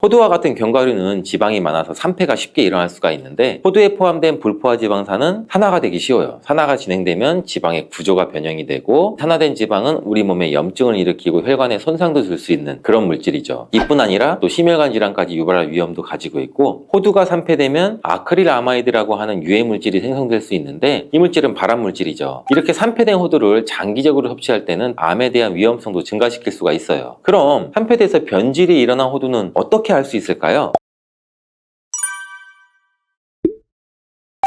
호두와 같은 견과류는 지방이 많아서 산패가 쉽게 일어날 수가 있는데 호두에 포함된 불포화 지방산은 산화가 되기 쉬워요. 산화가 진행되면 지방의 구조가 변형이 되고 산화된 지방은 우리 몸에 염증을 일으키고 혈관에 손상도 줄 수 있는 그런 물질이죠. 이뿐 아니라 또 심혈관 질환까지 유발할 위험도 가지고 있고 호두가 산패되면 아크릴아마이드라고 하는 유해 물질이 생성될 수 있는데 이 물질은 발암 물질이죠. 이렇게 산패된 호두를 장기적으로 섭취할 때는 암에 대한 위험성도 증가시킬 수가 있어요. 그럼 산패돼서 변질이 일어난 호두는 어떻게 알 수 있을까요?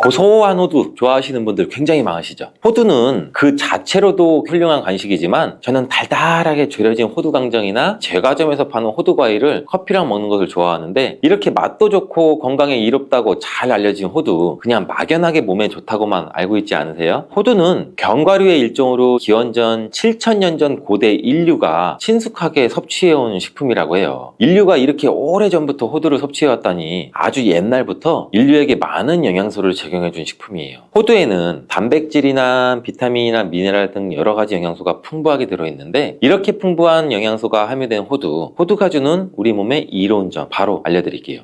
고소한 호두 좋아하시는 분들 굉장히 많으시죠. 호두는 그 자체로도 훌륭한 간식이지만 저는 달달하게 졸여진 호두강정이나 제과점에서 파는 호두과일을 커피랑 먹는 것을 좋아하는데 이렇게 맛도 좋고 건강에 이롭다고 잘 알려진 호두 그냥 막연하게 몸에 좋다고만 알고 있지 않으세요? 호두는 견과류의 일종으로 기원전 7000년 전 고대 인류가 친숙하게 섭취해온 식품이라고 해요. 인류가 이렇게 오래전부터 호두를 섭취해왔다니 아주 옛날부터 인류에게 많은 영양소를 적용해준 식품이에요. 호두에는 단백질이나 비타민이나 미네랄 등 여러 가지 영양소가 풍부하게 들어있는데 이렇게 풍부한 영양소가 함유된 호두가주는 우리 몸에 이로운 점 바로 알려드릴게요.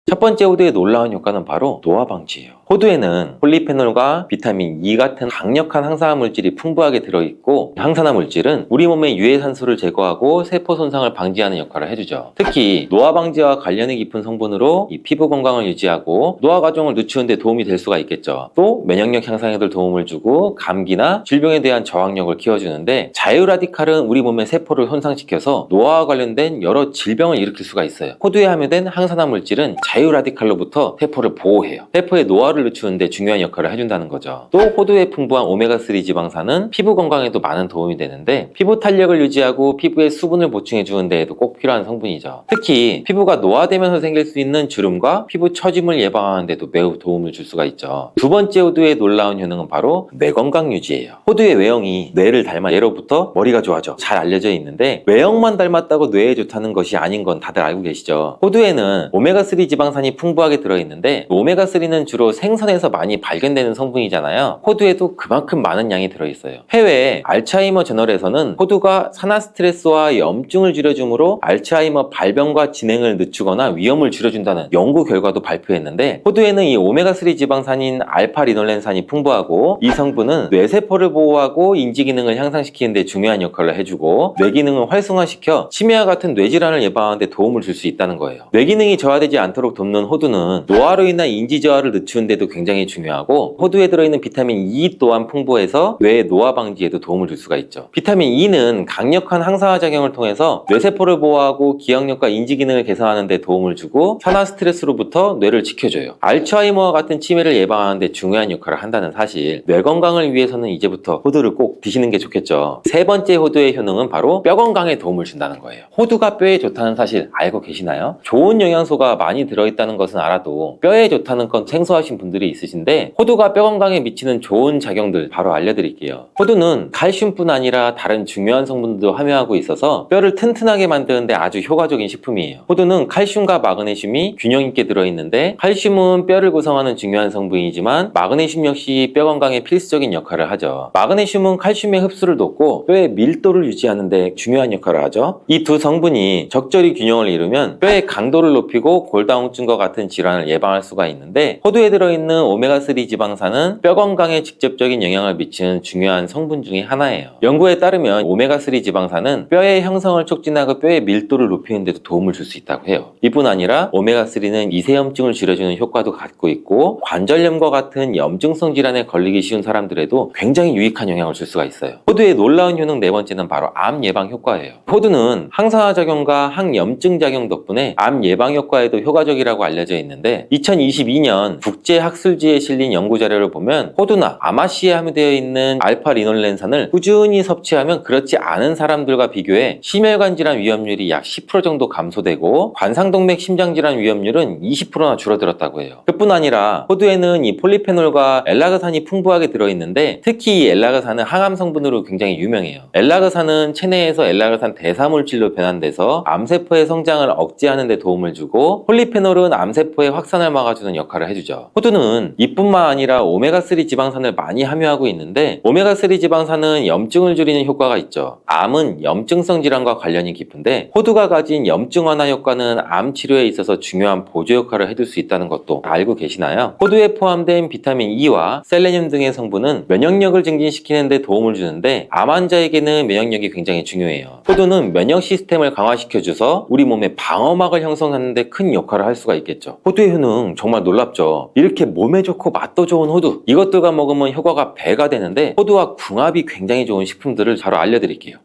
첫 번째 호두의 놀라운 효과는 바로 노화 방지예요. 호두에는 폴리페놀과 비타민 E 같은 강력한 항산화 물질이 풍부하게 들어있고 항산화 물질은 우리 몸의 유해산소를 제거하고 세포 손상을 방지하는 역할을 해주죠. 특히 노화 방지와 관련이 깊은 성분으로 이 피부 건강을 유지하고 노화 과정을 늦추는 데 도움이 될 수가 있겠죠. 또 면역력 향상에도 도움을 주고 감기나 질병에 대한 저항력을 키워주는데 자유라디칼은 우리 몸의 세포를 손상시켜서 노화와 관련된 여러 질병을 일으킬 수가 있어요. 호두에 함유된 항산화 물질은 자유라디칼로부터 세포를 보호해요. 세포의 노화를 늦추는데 중요한 역할을 해준다는 거죠. 또 호두에 풍부한 오메가3 지방산은 피부 건강에도 많은 도움이 되는데 피부 탄력을 유지하고 피부에 수분을 보충해 주는 데에도 꼭 필요한 성분이죠. 특히 피부가 노화되면서 생길 수 있는 주름과 피부 처짐을 예방하는 데도 매우 도움을 줄 수가 있죠. 두 번째 호두의 놀라운 효능은 바로 뇌 건강 유지예요. 호두의 외형이 뇌를 닮아 예로부터 머리가 좋아져 잘 알려져 있는데 외형만 닮았다고 뇌에 좋다는 것이 아닌 건 다들 알고 계시죠. 호두에는 오메가3 지방산이 풍부하게 들어있는데 오메가3는 주로 생선에서 많이 발견되는 성분이잖아요. 호두에도 그만큼 많은 양이 들어있어요. 해외 알츠하이머 저널에서는 호두가 산화 스트레스와 염증을 줄여주므로 알츠하이머 발병과 진행을 늦추거나 위험을 줄여준다는 연구 결과도 발표했는데 호두에는 이 오메가3 지방산인 알파리놀렌산이 풍부하고 이 성분은 뇌세포를 보호하고 인지 기능을 향상시키는 데 중요한 역할을 해주고 뇌 기능을 활성화시켜 치매와 같은 뇌질환을 예방하는 데 도움을 줄 수 있다는 거예요. 뇌 기능이 저하되지 않도록 돕는 호두는 노화로 인한 인지 저하를 늦추는 데도 굉장히 중요하고 호두에 들어있는 비타민 E 또한 풍부해서 뇌의 노화 방지에도 도움을 줄 수가 있죠. 비타민 E는 강력한 항산화 작용을 통해서 뇌세포를 보호하고 기억력과 인지 기능을 개선하는 데 도움을 주고 산화 스트레스로부터 뇌를 지켜줘요. 알츠하이머와 같은 치매를 예방하는 데 중요한 역할을 한다는 사실, 뇌 건강을 위해서는 이제부터 호두를 꼭 드시는 게 좋겠죠. 세 번째 호두의 효능은 바로 뼈 건강에 도움을 준다는 거예요. 호두가 뼈에 좋다는 사실 알고 계시나요? 좋은 영양소가 많이 들어있다는 것은 알아도 뼈에 좋다는 건 생소하신 분들이 있으신데 호두가 뼈 건강에 미치는 좋은 작용들 바로 알려드릴게요. 호두는 칼슘뿐 아니라 다른 중요한 성분들도 함유하고 있어서 뼈를 튼튼하게 만드는데 아주 효과적인 식품이에요. 호두는 칼슘과 마그네슘이 균형 있게 들어있는데 칼슘은 뼈를 구성하는 중요한 성분이지만 마그네슘 역시 뼈 건강에 필수적인 역할을 하죠. 마그네슘은 칼슘의 흡수를 돕고 뼈의 밀도를 유지하는 데 중요한 역할을 하죠. 이 두 성분이 적절히 균형을 이루면 뼈의 강도를 높이고 골다공증과 같은 질환을 예방할 수가 있는데 호두에 들어있는 오메가3 지방산은 뼈 건강에 직접적인 영향을 미치는 중요한 성분 중에 하나예요. 연구에 따르면 오메가3 지방산은 뼈의 형성을 촉진하고 뼈의 밀도를 높이는 데도 도움을 줄 수 있다고 해요. 이뿐 아니라 오메가3는 이세염증을 줄여주는 효과도 갖고 있고 관절염과 같은 염증성 질환에 걸리기 쉬운 사람들에도 굉장히 유익한 영향을 줄 수가 있어요. 호두의 놀라운 효능 네 번째는 바로 암 예방 효과예요. 호두는 항산화 작용과 항염증 작용 덕분에 암 예방 효과에도 효과적이라고 알려져 있는데 2022년 국제학술지에 실린 연구 자료를 보면 호두나 아마씨에 함유되어 있는 알파리놀렌산을 꾸준히 섭취하면 그렇지 않은 사람들과 비교해 심혈관 질환 위험률이 약 10% 정도 감소되고 관상동맥 심장질환 위험률은 20%나 줄어들었다고 해요. 그뿐 아니라 호두에는 이 폴리페놀과 엘라그산이 풍부하게 들어있는데 특히 이 엘라그산은 항암 성분으로 굉장히 유명해요. 엘라그산은 체내에서 엘라그산 대사물질로 변환돼서 암세포의 성장을 억제하는 데 도움을 주고 폴리페놀은 암세포의 확산을 막아주는 역할을 해주죠. 호두 호두는 이뿐만 아니라 오메가3 지방산을 많이 함유하고 있는데 오메가3 지방산은 염증을 줄이는 효과가 있죠. 암은 염증성 질환과 관련이 깊은데 호두가 가진 염증 완화 효과는 암 치료에 있어서 중요한 보조 역할을 해줄 수 있다는 것도 알고 계시나요? 호두에 포함된 비타민 E와 셀레늄 등의 성분은 면역력을 증진시키는 데 도움을 주는데 암 환자에게는 면역력이 굉장히 중요해요. 호두는 면역 시스템을 강화시켜줘서 우리 몸의 방어막을 형성하는 데 큰 역할을 할 수가 있겠죠. 호두의 효능 정말 놀랍죠. 이렇게 몸에 좋고 맛도 좋은 호두, 이것들과 먹으면 효과가 배가 되는데 호두와 궁합이 굉장히 좋은 식품들을 바로 알려드릴게요.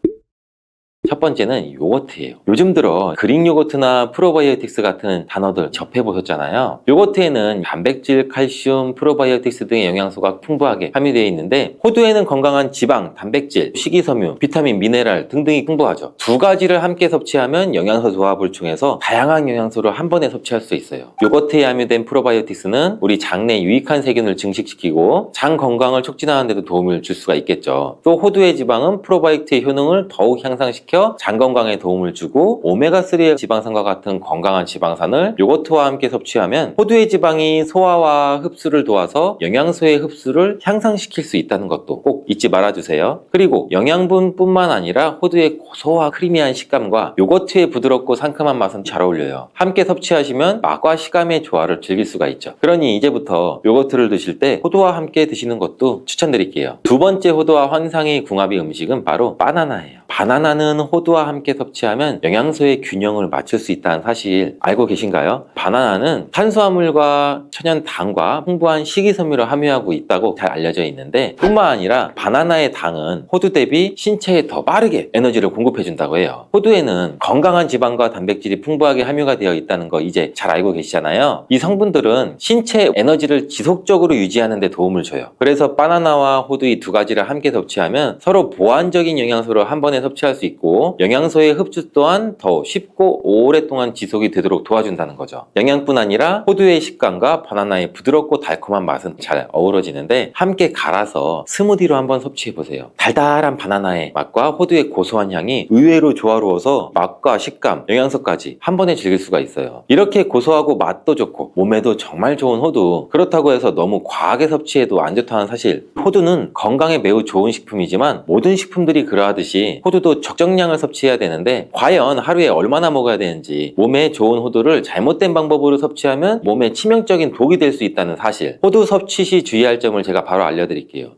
첫 번째는 요거트예요. 요즘 들어 그릭 요거트나 프로바이오틱스 같은 단어들 접해보셨잖아요. 요거트에는 단백질, 칼슘, 프로바이오틱스 등의 영양소가 풍부하게 함유되어 있는데 호두에는 건강한 지방, 단백질, 식이섬유, 비타민, 미네랄 등등이 풍부하죠. 두 가지를 함께 섭취하면 영양소 조합을 통해서 다양한 영양소를 한 번에 섭취할 수 있어요. 요거트에 함유된 프로바이오틱스는 우리 장내 유익한 세균을 증식시키고 장 건강을 촉진하는 데도 도움을 줄 수가 있겠죠. 또 호두의 지방은 프로바이오틱스의 효능을 더욱 향상시켜 장 건강에 도움을 주고 오메가3의 지방산과 같은 건강한 지방산을 요거트와 함께 섭취하면 호두의 지방이 소화와 흡수를 도와서 영양소의 흡수를 향상시킬 수 있다는 것도 꼭 잊지 말아주세요. 그리고 영양분뿐만 아니라 호두의 고소와 크리미한 식감과 요거트의 부드럽고 상큼한 맛은 잘 어울려요. 함께 섭취하시면 맛과 식감의 조화를 즐길 수가 있죠. 그러니 이제부터 요거트를 드실 때 호두와 함께 드시는 것도 추천드릴게요. 두 번째 호두와 환상의 궁합의 음식은 바로 바나나예요. 바나나는 호두와 함께 섭취하면 영양소의 균형을 맞출 수 있다는 사실 알고 계신가요? 바나나는 탄수화물과 천연당과 풍부한 식이섬유를 함유하고 있다고 잘 알려져 있는데 뿐만 아니라 바나나의 당은 호두 대비 신체에 더 빠르게 에너지를 공급해준다고 해요. 호두에는 건강한 지방과 단백질이 풍부하게 함유가 되어 있다는 거 이제 잘 알고 계시잖아요. 이 성분들은 신체의 에너지를 지속적으로 유지하는 데 도움을 줘요. 그래서 바나나와 호두 이 두 가지를 함께 섭취하면 서로 보완적인 영양소를 한 번에 섭취할 수 있고 영양소의 흡수 또한 더 쉽고 오랫동안 지속이 되도록 도와준다는 거죠. 영양뿐 아니라 호두의 식감과 바나나의 부드럽고 달콤한 맛은 잘 어우러지는데 함께 갈아서 스무디로 한번 소비해보세요. 달달한 바나나의 맛과 호두의 고소한 향이 의외로 조화로워서 맛과 식감, 영양소까지 한 번에 즐길 수가 있어요. 이렇게 고소하고 맛도 좋고 몸에도 정말 좋은 호두, 그렇다고 해서 너무 과하게 섭취해도 안 좋다는 사실. 호두는 건강에 매우 좋은 식품이지만 모든 식품들이 그러하듯이 호두도 적정량을 섭취해야 되는데 과연 하루에 얼마나 먹어야 되는지, 몸에 좋은 호두를 잘못된 방법으로 섭취하면 몸에 치명적인 독이 될 수 있다는 사실. 호두 섭취 시 주의할 점을 제가 바로 알려드릴게요.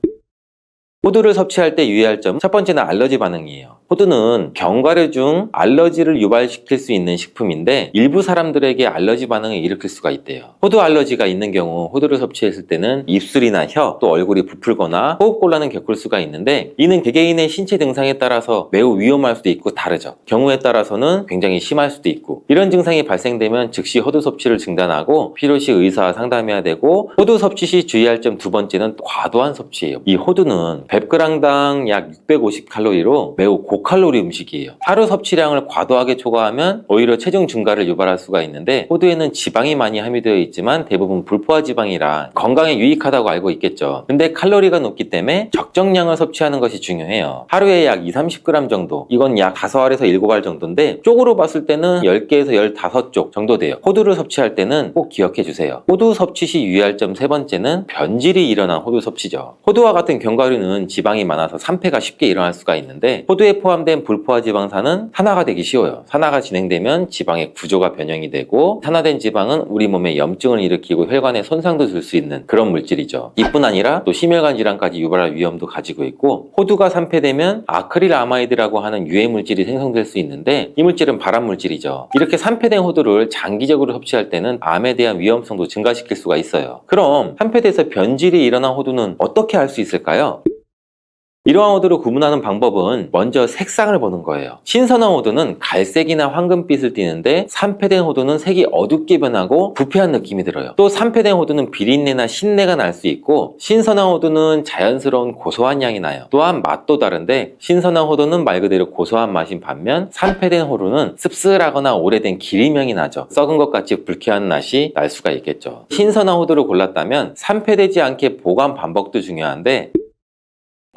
호두를 섭취할 때 유의할 점, 첫 번째는 알러지 반응이에요. 호두는 견과류 중 알러지를 유발시킬 수 있는 식품인데 일부 사람들에게 알러지 반응을 일으킬 수가 있대요. 호두 알러지가 있는 경우 호두를 섭취했을 때는 입술이나 혀, 또 얼굴이 부풀거나 호흡곤란을 겪을 수가 있는데 이는 개개인의 신체 증상에 따라서 매우 위험할 수도 있고 다르죠. 경우에 따라서는 굉장히 심할 수도 있고, 이런 증상이 발생되면 즉시 호두 섭취를 중단하고 필요시 의사와 상담해야 되고, 호두 섭취 시 주의할 점 두 번째는 과도한 섭취예요. 이 호두는 100g당 약 650칼로리로 매우 고칼로리 음식이에요. 하루 섭취량을 과도하게 초과하면 오히려 체중 증가를 유발할 수가 있는데 호두에는 지방이 많이 함유되어 있지만 대부분 불포화 지방이라 건강에 유익하다고 알고 있겠죠. 근데 칼로리가 높기 때문에 적정량을 섭취하는 것이 중요해요. 하루에 약 2-30g 정도, 이건 약 5알에서 7알 정도인데 쪽으로 봤을 때는 10개에서 15쪽 정도 돼요. 호두를 섭취할 때는 꼭 기억해 주세요. 호두 섭취 시 유의할 점 세 번째는 변질이 일어난 호두 섭취죠. 호두와 같은 견과류는 지방이 많아서 산패가 쉽게 일어날 수가 있는데 호두에 포함된 불포화 지방산은 산화가 되기 쉬워요. 산화가 진행되면 지방의 구조가 변형이 되고, 산화된 지방은 우리 몸에 염증을 일으키고 혈관에 손상도 줄 수 있는 그런 물질이죠. 이뿐 아니라 또 심혈관 질환까지 유발할 위험도 가지고 있고, 호두가 산패되면 아크릴 아마이드라고 하는 유해 물질이 생성될 수 있는데 이 물질은 발암 물질이죠. 이렇게 산패된 호두를 장기적으로 섭취할 때는 암에 대한 위험성도 증가시킬 수가 있어요. 그럼 산패돼서 변질이 일어난 호두는 어떻게 알 수 있을까요? 이러한 호두를 구분하는 방법은 먼저 색상을 보는 거예요. 신선한 호두는 갈색이나 황금빛을 띠는데 산패된 호두는 색이 어둡게 변하고 부패한 느낌이 들어요. 또 산패된 호두는 비린내나 신내가 날 수 있고, 신선한 호두는 자연스러운 고소한 향이 나요. 또한 맛도 다른데 신선한 호두는 말 그대로 고소한 맛인 반면 산패된 호두는 씁쓸하거나 오래된 기름향이 나죠. 썩은 것 같이 불쾌한 맛이 날 수가 있겠죠. 신선한 호두를 골랐다면 산패되지 않게 보관 방법도 중요한데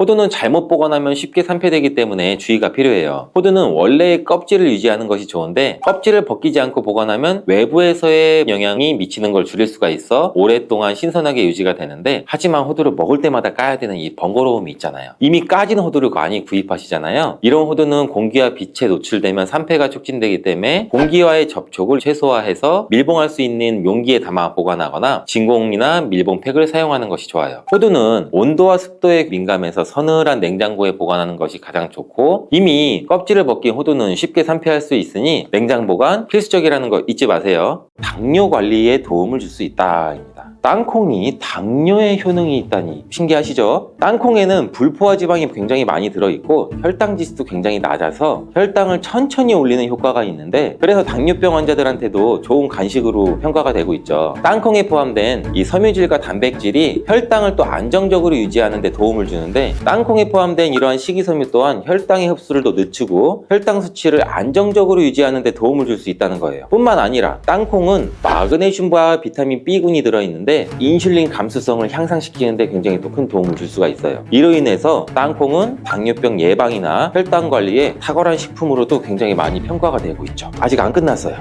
호두는 잘못 보관하면 쉽게 산패되기 때문에 주의가 필요해요. 호두는 원래의 껍질을 유지하는 것이 좋은데 껍질을 벗기지 않고 보관하면 외부에서의 영향이 미치는 걸 줄일 수가 있어 오랫동안 신선하게 유지가 되는데, 하지만 호두를 먹을 때마다 까야 되는 이 번거로움이 있잖아요. 이미 까진 호두를 많이 구입하시잖아요. 이런 호두는 공기와 빛에 노출되면 산패가 촉진되기 때문에 공기와의 접촉을 최소화해서 밀봉할 수 있는 용기에 담아 보관하거나 진공이나 밀봉팩을 사용하는 것이 좋아요. 호두는 온도와 습도에 민감해서 서늘한 냉장고에 보관하는 것이 가장 좋고, 이미 껍질을 벗긴 호두는 쉽게 산패할 수 있으니 냉장 보관 필수적이라는 거 잊지 마세요. 당뇨 관리에 도움을 줄 수 있다입니다. 땅콩이 당뇨에 효능이 있다니 신기하시죠? 땅콩에는 불포화 지방이 굉장히 많이 들어있고 혈당 지수도 굉장히 낮아서 혈당을 천천히 올리는 효과가 있는데, 그래서 당뇨병 환자들한테도 좋은 간식으로 평가가 되고 있죠. 땅콩에 포함된 이 섬유질과 단백질이 혈당을 또 안정적으로 유지하는 데 도움을 주는데, 땅콩에 포함된 이러한 식이섬유 또한 혈당의 흡수를 더 늦추고 혈당 수치를 안정적으로 유지하는 데 도움을 줄 수 있다는 거예요. 뿐만 아니라 땅콩은 마그네슘과 비타민 B군이 들어있는데 인슐린 감수성을 향상시키는 데 굉장히 또 큰 도움을 줄 수가 있어요. 이로 인해서 땅콩은 당뇨병 예방이나 혈당 관리에 탁월한 식품으로도 굉장히 많이 평가가 되고 있죠. 아직 안 끝났어요.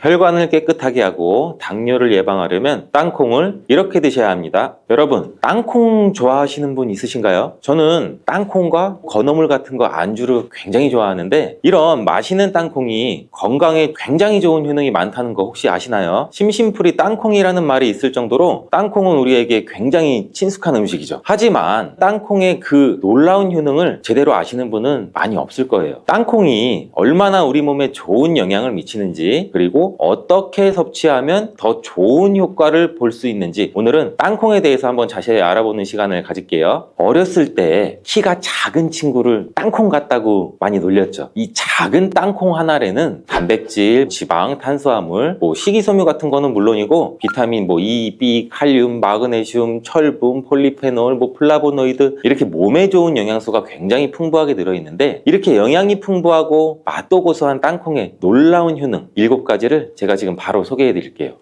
혈관을 깨끗하게 하고 당뇨를 예방하려면 땅콩을 이렇게 드셔야 합니다. 여러분, 땅콩 좋아하시는 분 있으신가요? 저는 땅콩과 건어물 같은 거 안주를 굉장히 좋아하는데, 이런 맛있는 땅콩이 건강에 굉장히 좋은 효능이 많다는 거 혹시 아시나요? 심심풀이 땅콩이라는 말이 있을 정도로 땅콩은 우리에게 굉장히 친숙한 음식이죠. 하지만 땅콩의 그 놀라운 효능을 제대로 아시는 분은 많이 없을 거예요. 땅콩이 얼마나 우리 몸에 좋은 영향을 미치는지, 그리고 어떻게 섭취하면 더 좋은 효과를 볼 수 있는지, 오늘은 땅콩에 대해서 한번 자세히 알아보는 시간을 가질게요. 어렸을 때 키가 작은 친구를 땅콩 같다고 많이 놀렸죠. 이 작은 땅콩 한 알에는 단백질, 지방, 탄수화물, 식이섬유 같은 거는 물론이고 비타민 E, B, 칼륨, 마그네슘, 철분, 폴리페놀, 플라보노이드, 이렇게 몸에 좋은 영양소가 굉장히 풍부하게 들어있는데, 이렇게 영양이 풍부하고 맛도 고소한 땅콩의 놀라운 효능 7가지를 제가 지금 바로 소개해 드릴게요.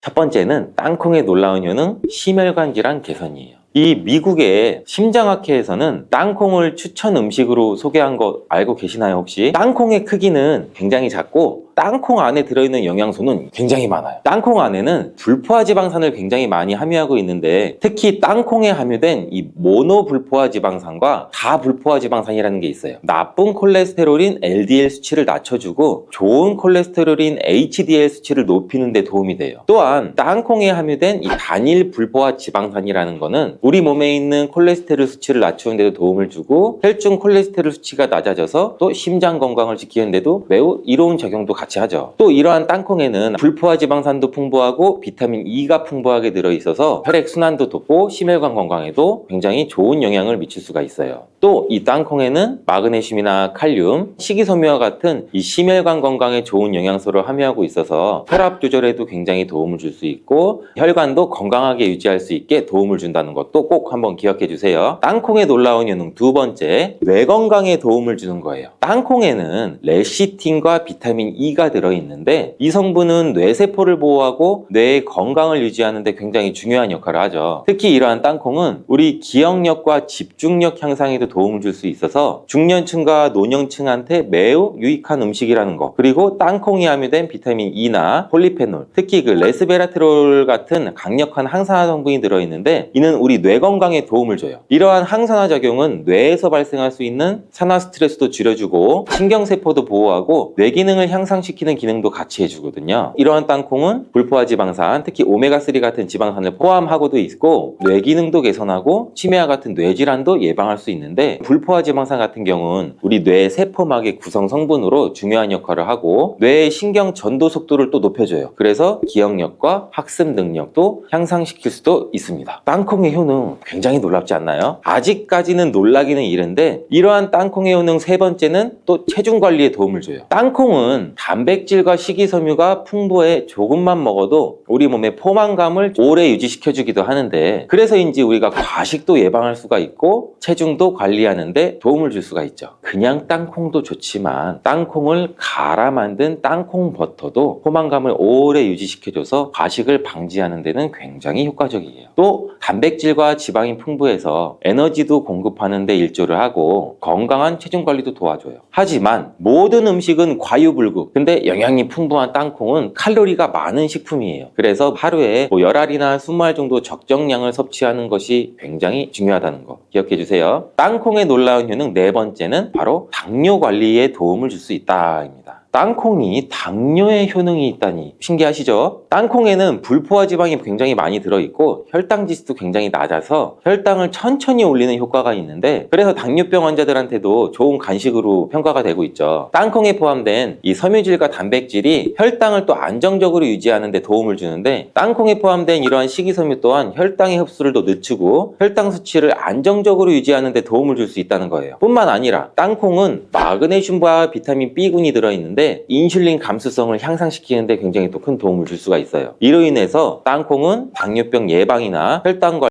첫 번째는 땅콩의 놀라운 효능, 심혈관 질환 개선이에요. 이 미국의 심장학회에서는 땅콩을 추천 음식으로 소개한 거 알고 계시나요 혹시? 땅콩의 크기는 굉장히 작고 땅콩 안에 들어있는 영양소는 굉장히 많아요. 땅콩 안에는 불포화 지방산을 굉장히 많이 함유하고 있는데, 특히 땅콩에 함유된 이 모노불포화 지방산과 다불포화 지방산이라는 게 있어요. 나쁜 콜레스테롤인 LDL 수치를 낮춰주고 좋은 콜레스테롤인 HDL 수치를 높이는 데 도움이 돼요. 또한 땅콩에 함유된 이 단일 불포화 지방산이라는 거는 우리 몸에 있는 콜레스테롤 수치를 낮추는 데도 도움을 주고 혈중 콜레스테롤 수치가 낮아져서 또 심장 건강을 지키는 데도 매우 이로운 작용도 같이 하죠. 또 이러한 땅콩에는 불포화 지방산도 풍부하고 비타민 E가 풍부하게 들어있어서 혈액 순환도 돕고 심혈관 건강에도 굉장히 좋은 영향을 미칠 수가 있어요. 또 이 땅콩에는 마그네슘이나 칼륨, 식이섬유와 같은 이 심혈관 건강에 좋은 영양소를 함유하고 있어서 혈압 조절에도 굉장히 도움을 줄 수 있고 혈관도 건강하게 유지할 수 있게 도움을 준다는 것도 꼭 한번 기억해 주세요. 땅콩의 놀라운 효능 두 번째, 뇌 건강에 도움을 주는 거예요. 땅콩에는 레시틴과 비타민 E가 들어있는데, 이 성분은 뇌세포를 보호하고 뇌의 건강을 유지하는 데 굉장히 중요한 역할을 하죠. 특히 이러한 땅콩은 우리 기억력과 집중력 향상에도 도움을 줄 수 있어서 중년층과 노년층한테 매우 유익한 음식이라는 거, 그리고 땅콩이 함유된 비타민 E나 폴리페놀, 특히 그 레스베라트롤 같은 강력한 항산화 성분이 들어있는데, 이는 우리 뇌 건강에 도움을 줘요. 이러한 항산화 작용은 뇌에서 발생할 수 있는 산화 스트레스도 줄여주고 신경세포도 보호하고 뇌 기능을 향상시키는 기능도 같이 해주거든요. 이러한 땅콩은 불포화 지방산, 특히 오메가3 같은 지방산을 포함하고도 있고 뇌 기능도 개선하고 치매와 같은 뇌질환도 예방할 수 있는데, 불포화 지방산 같은 경우는 우리 뇌 세포막의 구성 성분으로 중요한 역할을 하고 뇌의 신경 전도 속도를 또 높여줘요. 그래서 기억력과 학습 능력도 향상시킬 수도 있습니다. 땅콩의 효능 굉장히 놀랍지 않나요? 아직까지는 놀라기는 이른데, 이러한 땅콩의 효능 세 번째는 또 체중 관리에 도움을 줘요. 땅콩은 단백질과 식이섬유가 풍부해 조금만 먹어도 우리 몸의 포만감을 오래 유지시켜주기도 하는데, 그래서인지 우리가 과식도 예방할 수가 있고 체중도 관리하는데 도움을 줄 수가 있죠. 그냥 땅콩 땅콩도 좋지만 땅콩을 갈아 만든 땅콩 버터도 포만감을 오래 유지시켜줘서 과식을 방지하는 데는 굉장히 효과적이에요. 또 단백질과 지방이 풍부해서 에너지도 공급하는 데 일조를 하고 건강한 체중 관리도 도와줘요. 하지만 모든 음식은 과유불급. 근데 영양이 풍부한 땅콩은 칼로리가 많은 식품이에요. 그래서 하루에 10알이나 20알 정도 적정량을 섭취하는 것이 굉장히 중요하다는 거 기억해 주세요. 땅콩의 놀라운 효능 네 번째는 바로 당뇨 관리에 도움을 줄 수 있다입니다. 땅콩이 당뇨에 효능이 있다니 신기하시죠? 땅콩에는 불포화 지방이 굉장히 많이 들어있고 혈당 지수도 굉장히 낮아서 혈당을 천천히 올리는 효과가 있는데, 그래서 당뇨병 환자들한테도 좋은 간식으로 평가가 되고 있죠. 땅콩에 포함된 이 섬유질과 단백질이 혈당을 또 안정적으로 유지하는 데 도움을 주는데, 땅콩에 포함된 이러한 식이섬유 또한 혈당의 흡수를 더 늦추고 혈당 수치를 안정적으로 유지하는 데 도움을 줄 수 있다는 거예요. 뿐만 아니라 땅콩은 마그네슘과 비타민 B군이 들어있는데 인슐린 감수성을 향상시키는 데 굉장히 또 큰 도움을 줄 수가 있어요. 이로 인해서 땅콩은 당뇨병 예방이나 혈당 관리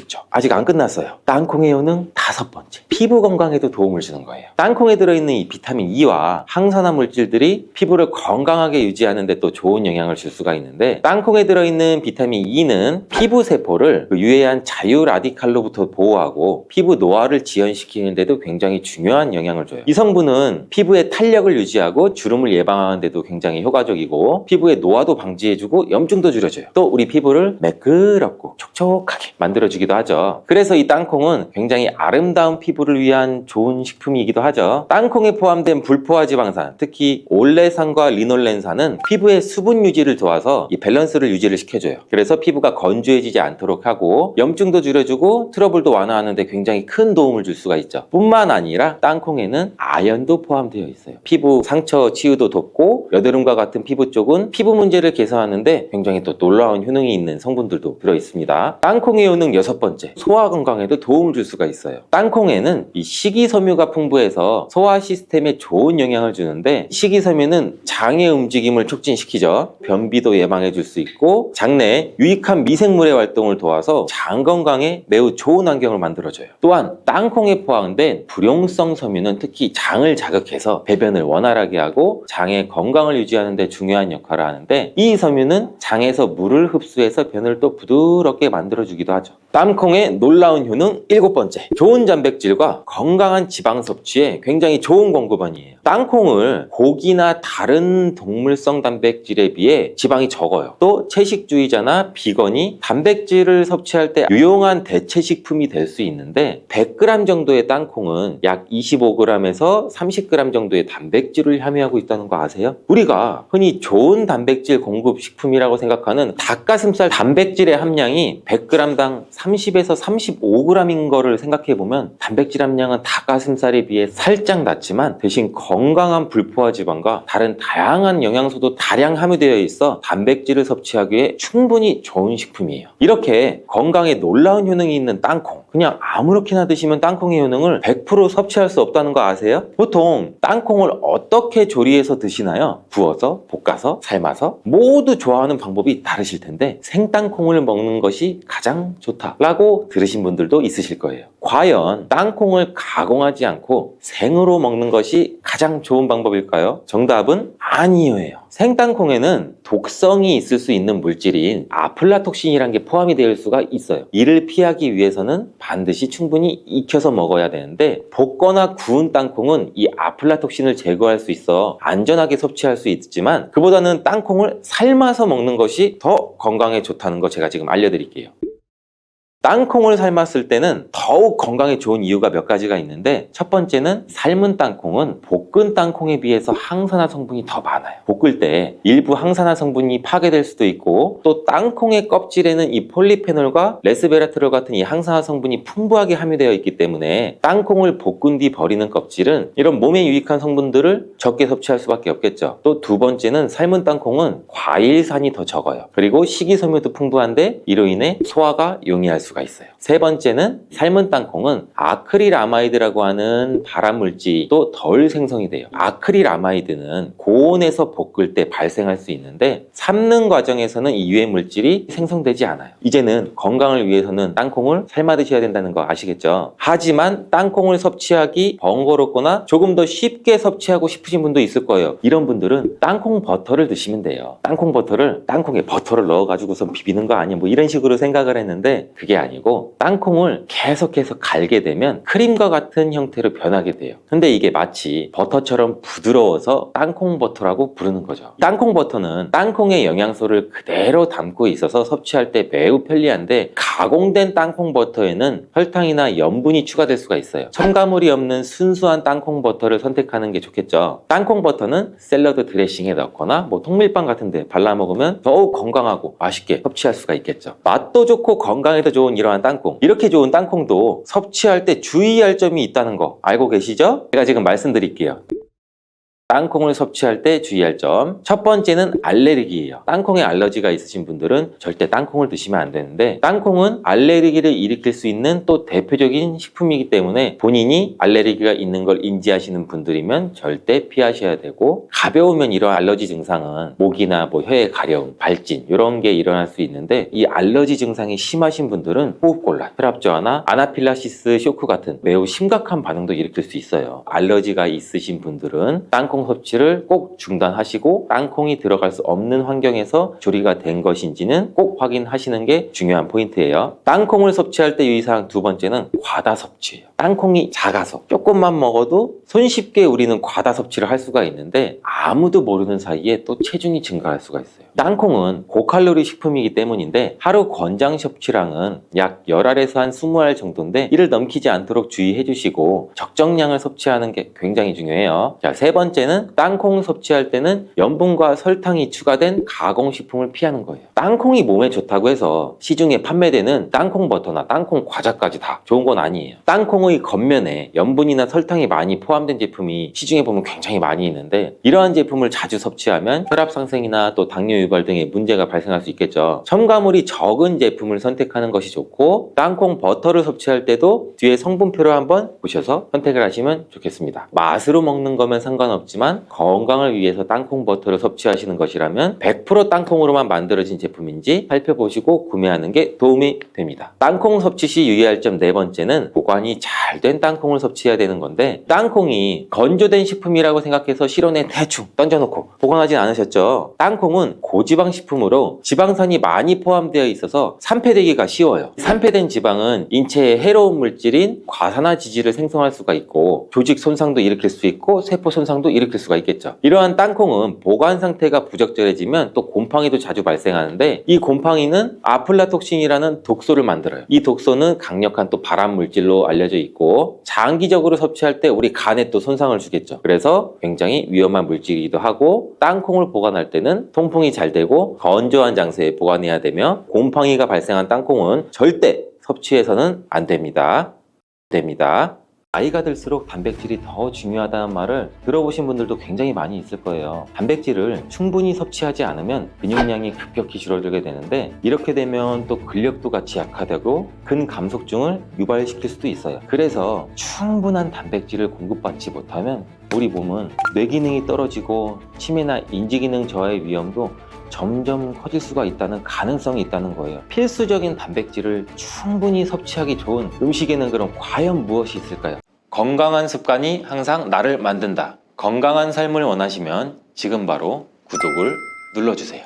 있죠. 아직 안 끝났어요. 땅콩의 효능 다섯 번째, 피부 건강에도 도움을 주는 거예요. 땅콩에 들어있는 이 비타민 E와 항산화 물질들이 피부를 건강하게 유지하는 데 또 좋은 영향을 줄 수가 있는데, 땅콩에 들어있는 비타민 E는 피부 세포를 유해한 자유 라디칼로부터 보호하고 피부 노화를 지연시키는 데도 굉장히 중요한 영향을 줘요. 이 성분은 피부의 탄력을 유지하고 주름을 예방하는 데도 굉장히 효과적이고 피부의 노화도 방지해주고 염증도 줄여줘요. 또 우리 피부를 매끄럽고 촉촉하게 만들어주기도 하죠. 그래서 이 땅콩은 굉장히 아름다운 피부를 위한 좋은 식품이기도 하죠. 땅콩에 포함된 불포화 지방산, 특히 올레산과 리놀렌산은 피부의 수분 유지를 도와서 이 밸런스를 유지를 시켜줘요. 그래서 피부가 건조해지지 않도록 하고 염증도 줄여주고 트러블도 완화하는 데 굉장히 큰 도움을 줄 수가 있죠. 뿐만 아니라 땅콩에는 아연도 포함되어 있어요. 피부 상처 치유도 돕고 여드름과 같은 피부 쪽은 피부 문제를 개선하는 데 굉장히 또 놀라운 효능이 있는 성분들도 들어있습니다. 땅콩의 효능 여섯 번째, 소화 건강에도 도움을 줄 수가 있어요. 땅콩에는 이 식이섬유가 풍부해서 소화 시스템에 좋은 영향을 주는데, 식이섬유는 장의 움직임을 촉진시키죠. 변비도 예방해 줄 수 있고 장내에 유익한 미생물의 활동을 도와서 장 건강에 매우 좋은 환경을 만들어줘요. 또한 땅콩에 포함된 불용성 섬유는 특히 장을 자극해서 배변을 원활하게 하고 장의 건강을 유지하는 데 중요한 역할을 하는데, 이 섬유는 장에서 물을 흡수해서 변을 또 부드럽게 만들어주기도 하죠. 땅콩의 놀라운 효능 일곱 번째, 좋은 단백질과 건강한 지방 섭취에 굉장히 좋은 공급원이에요. 땅콩을 고기나 다른 동물성 단백질에 비해 지방이 적어요. 또 채식주의자나 비건이 단백질을 섭취할 때 유용한 대체 식품이 될 수 있는데, 100g 정도의 땅콩은 약 25g에서 30g 정도의 단백질을 함유하고 있다는 거 아세요? 우리가 흔히 좋은 단백질 공급 식품이라고 생각하는 닭가슴살 단백질의 함량이 100g당 30에서 35g인 거를 생각해보면 단백질 함량은 닭가슴살에 비해 살짝 낮지만 대신 건강한 불포화 지방과 다른 다양한 영양소도 다량 함유되어 있어 단백질을 섭취하기에 충분히 좋은 식품이에요. 이렇게 건강에 놀라운 효능이 있는 땅콩, 그냥 아무렇게나 드시면 땅콩의 효능을 100% 섭취할 수 없다는 거 아세요? 보통 땅콩을 어떻게 조리해서 드시나요? 구워서, 볶아서, 삶아서? 모두 좋아하는 방법이 다르실 텐데 생땅콩을 먹는 것이 가장 좋다라고 들으신 분들도 있으실 거예요. 과연 땅콩을 가공하지 않고 생으로 먹는 것이 가장 좋은 방법일까요? 정답은 아니에요. 생땅콩에는 독성이 있을 수 있는 물질인 아플라톡신이라는 게 포함이 될 수가 있어요. 이를 피하기 위해서는 반드시 충분히 익혀서 먹어야 되는데, 볶거나 구운 땅콩은 이 아플라톡신을 제거할 수 있어 안전하게 섭취할 수 있지만 그보다는 땅콩을 삶아서 먹는 것이 더 건강에 좋다는 거 제가 지금 알려드릴게요. 땅콩을 삶았을 때는 더욱 건강에 좋은 이유가 몇 가지가 있는데, 첫 번째는 삶은 땅콩은 볶은 땅콩에 비해서 항산화 성분이 더 많아요. 볶을 때 일부 항산화 성분이 파괴될 수도 있고, 또 땅콩의 껍질에는 이 폴리페놀과 레스베라트롤 같은 이 항산화 성분이 풍부하게 함유되어 있기 때문에 땅콩을 볶은 뒤 버리는 껍질은 이런 몸에 유익한 성분들을 적게 섭취할 수밖에 없겠죠. 또 두 번째는 삶은 땅콩은 과일산이 더 적어요. 그리고 식이섬유도 풍부한데 이로 인해 소화가 용이할 수 수가 있어요. 세 번째는 삶은 땅콩은 아크릴아마이드라고 하는 발암물질도 덜 생성이 돼요. 아크릴아마이드는 고온에서 볶을 때 발생할 수 있는데 삶는 과정에서는 이 유해물질이 생성되지 않아요. 이제는 건강을 위해서는 땅콩을 삶아 드셔야 된다는 거 아시겠죠? 하지만 땅콩을 섭취하기 번거롭거나 조금 더 쉽게 섭취하고 싶으신 분도 있을 거예요. 이런 분들은 땅콩 버터를 드시면 돼요. 땅콩 버터를 땅콩에 버터를 넣어가지고선 비비는 거 아니야? 뭐 이런 식으로 생각을 했는데 그게 아니고 땅콩을 계속해서 갈게 되면 크림과 같은 형태로 변하게 돼요. 근데 이게 마치 버터처럼 부드러워서 땅콩 버터라고 부르는 거죠. 땅콩 버터는 땅콩의 영양소를 그대로 담고 있어서 섭취할 때 매우 편리한데 가공된 땅콩 버터에는 설탕이나 염분이 추가될 수가 있어요. 첨가물이 없는 순수한 땅콩 버터를 선택하는 게 좋겠죠. 땅콩 버터는 샐러드 드레싱에 넣거나 뭐 통밀빵 같은 데 발라 먹으면 더욱 건강하고 맛있게 섭취할 수가 있겠죠. 맛도 좋고 건강에도 좋은 이러한 땅콩, 이렇게 좋은 땅콩도 섭취할 때 주의할 점이 있다는 거 알고 계시죠? 제가 지금 말씀드릴게요. 땅콩을 섭취할 때 주의할 점, 첫 번째는 알레르기예요. 땅콩에 알러지가 있으신 분들은 절대 땅콩을 드시면 안 되는데, 땅콩은 알레르기를 일으킬 수 있는 또 대표적인 식품이기 때문에 본인이 알레르기가 있는 걸 인지하시는 분들이면 절대 피하셔야 되고, 가벼우면 이런 알러지 증상은 목이나 뭐 혀의 가려움, 발진 이런 게 일어날 수 있는데, 이 알러지 증상이 심하신 분들은 호흡곤란, 혈압 저하나 아나필락시스 쇼크 같은 매우 심각한 반응도 일으킬 수 있어요. 알러지가 있으신 분들은 땅콩 섭취를 꼭 중단하시고 땅콩이 들어갈 수 없는 환경에서 조리가 된 것인지는 꼭 확인하시는 게 중요한 포인트예요. 땅콩을 섭취할 때 유의사항 두 번째는 과다 섭취예요. 땅콩이 작아서 조금만 먹어도 손쉽게 우리는 과다 섭취를 할 수가 있는데 아무도 모르는 사이에 또 체중이 증가할 수가 있어요. 땅콩은 고칼로리 식품이기 때문인데 하루 권장 섭취량은 약 10알에서 한 20알 정도인데 이를 넘기지 않도록 주의해 주시고 적정량을 섭취하는 게 굉장히 중요해요. 자, 세 번째는 땅콩 섭취할 때는 염분과 설탕이 추가된 가공식품을 피하는 거예요. 땅콩이 몸에 좋다고 해서 시중에 판매되는 땅콩 버터나 땅콩 과자까지 다 좋은 건 아니에요. 땅콩의 겉면에 염분이나 설탕이 많이 포함된 제품이 시중에 보면 굉장히 많이 있는데 이러한 제품을 자주 섭취하면 혈압 상승이나 또 당뇨 유발 등의 문제가 발생할 수 있겠죠. 첨가물이 적은 제품을 선택하는 것이 좋고, 땅콩 버터를 섭취할 때도 뒤에 성분표를 한번 보셔서 선택을 하시면 좋겠습니다. 맛으로 먹는 거면 상관없지만 건강을 위해서 땅콩 버터를 섭취하시는 것이라면 100% 땅콩으로만 만들어진 제품인지 살펴보시고 구매하는 게 도움이 됩니다. 땅콩 섭취 시 유의할 점 네 번째는 보관이 잘 된 땅콩을 섭취해야 되는 건데, 땅콩이 건조된 식품이라고 생각해서 실온에 대충 던져놓고 보관하진 않으셨죠? 땅콩은 고지방 식품으로 지방산이 많이 포함되어 있어서 산패되기가 쉬워요. 산패된 지방은 인체에 해로운 물질인 과산화지질을 생성할 수가 있고 조직 손상도 일으킬 수 있고 세포 손상도 일으킬 수가 있겠죠. 이러한 땅콩은 보관 상태가 부적절해지면 또 곰팡이도 자주 발생하는데, 이 곰팡이는 아플라톡신이라는 독소를 만들어요. 이 독소는 강력한 또 발암 물질로 알려져 있고 장기적으로 섭취할 때 우리 간에 또 손상을 주겠죠. 그래서 굉장히 위험한 물질이기도 하고, 땅콩을 보관할 때는 통풍이 잘 되고 건조한 장소에 보관해야 되며, 곰팡이가 발생한 땅콩은 절대 섭취해서는 안 됩니다. 나이가 들수록 단백질이 더 중요하다는 말을 들어보신 분들도 굉장히 많이 있을 거예요. 단백질을 충분히 섭취하지 않으면 근육량이 급격히 줄어들게 되는데, 이렇게 되면 또 근력도 같이 약화되고 근감속증을 유발시킬 수도 있어요. 그래서 충분한 단백질을 공급받지 못하면 우리 몸은 뇌 기능이 떨어지고 치매나 인지 기능 저하의 위험도 점점 커질 수가 있다는 가능성이 있다는 거예요. 필수적인 단백질을 충분히 섭취하기 좋은 음식에는 그럼 과연 무엇이 있을까요? 건강한 습관이 항상 나를 만든다. 건강한 삶을 원하시면 지금 바로 구독을 눌러주세요.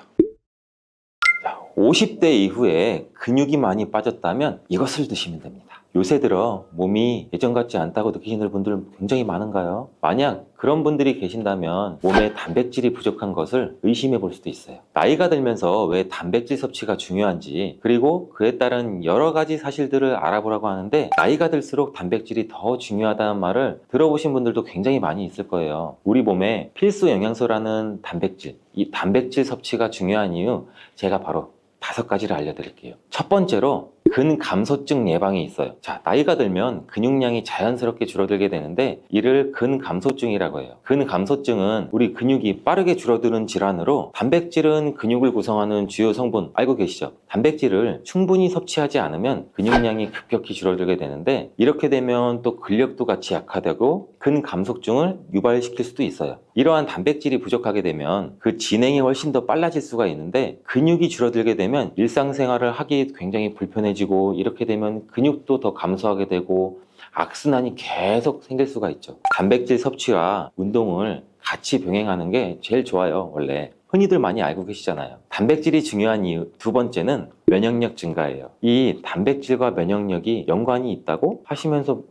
50대 이후에 근육이 많이 빠졌다면 이것을 드시면 됩니다. 요새 들어 몸이 예전 같지 않다고 느끼시는 분들 굉장히 많은가요? 만약 그런 분들이 계신다면 몸에 단백질이 부족한 것을 의심해 볼 수도 있어요. 나이가 들면서 왜 단백질 섭취가 중요한지, 그리고 그에 따른 여러 가지 사실들을 알아보라고 하는데, 나이가 들수록 단백질이 더 중요하다는 말을 들어보신 분들도 굉장히 많이 있을 거예요. 우리 몸에 필수 영양소라는 단백질, 이 단백질 섭취가 중요한 이유 제가 바로 5가지를 알려드릴게요. 첫 번째로 근감소증 예방이 있어요. 자, 나이가 들면 근육량이 자연스럽게 줄어들게 되는데 이를 근감소증이라고 해요. 근감소증은 우리 근육이 빠르게 줄어드는 질환으로, 단백질은 근육을 구성하는 주요 성분 알고 계시죠? 단백질을 충분히 섭취하지 않으면 근육량이 급격히 줄어들게 되는데, 이렇게 되면 또 근력도 같이 약화되고 근감소증을 유발시킬 수도 있어요. 이러한 단백질이 부족하게 되면 그 진행이 훨씬 더 빨라질 수가 있는데, 근육이 줄어들게 되면 일상생활을 하기 굉장히 불편해지고, 이렇게 되면 근육도 더 감소하게 되고 악순환이 계속 생길 수가 있죠. 단백질 섭취와 운동을 같이 병행하는 게 제일 좋아요. 원래 흔히들 많이 알고 계시잖아요. 단백질이 중요한 이유 두 번째는 면역력 증가예요. 이 단백질과 면역력이 연관이 있다고 하시면서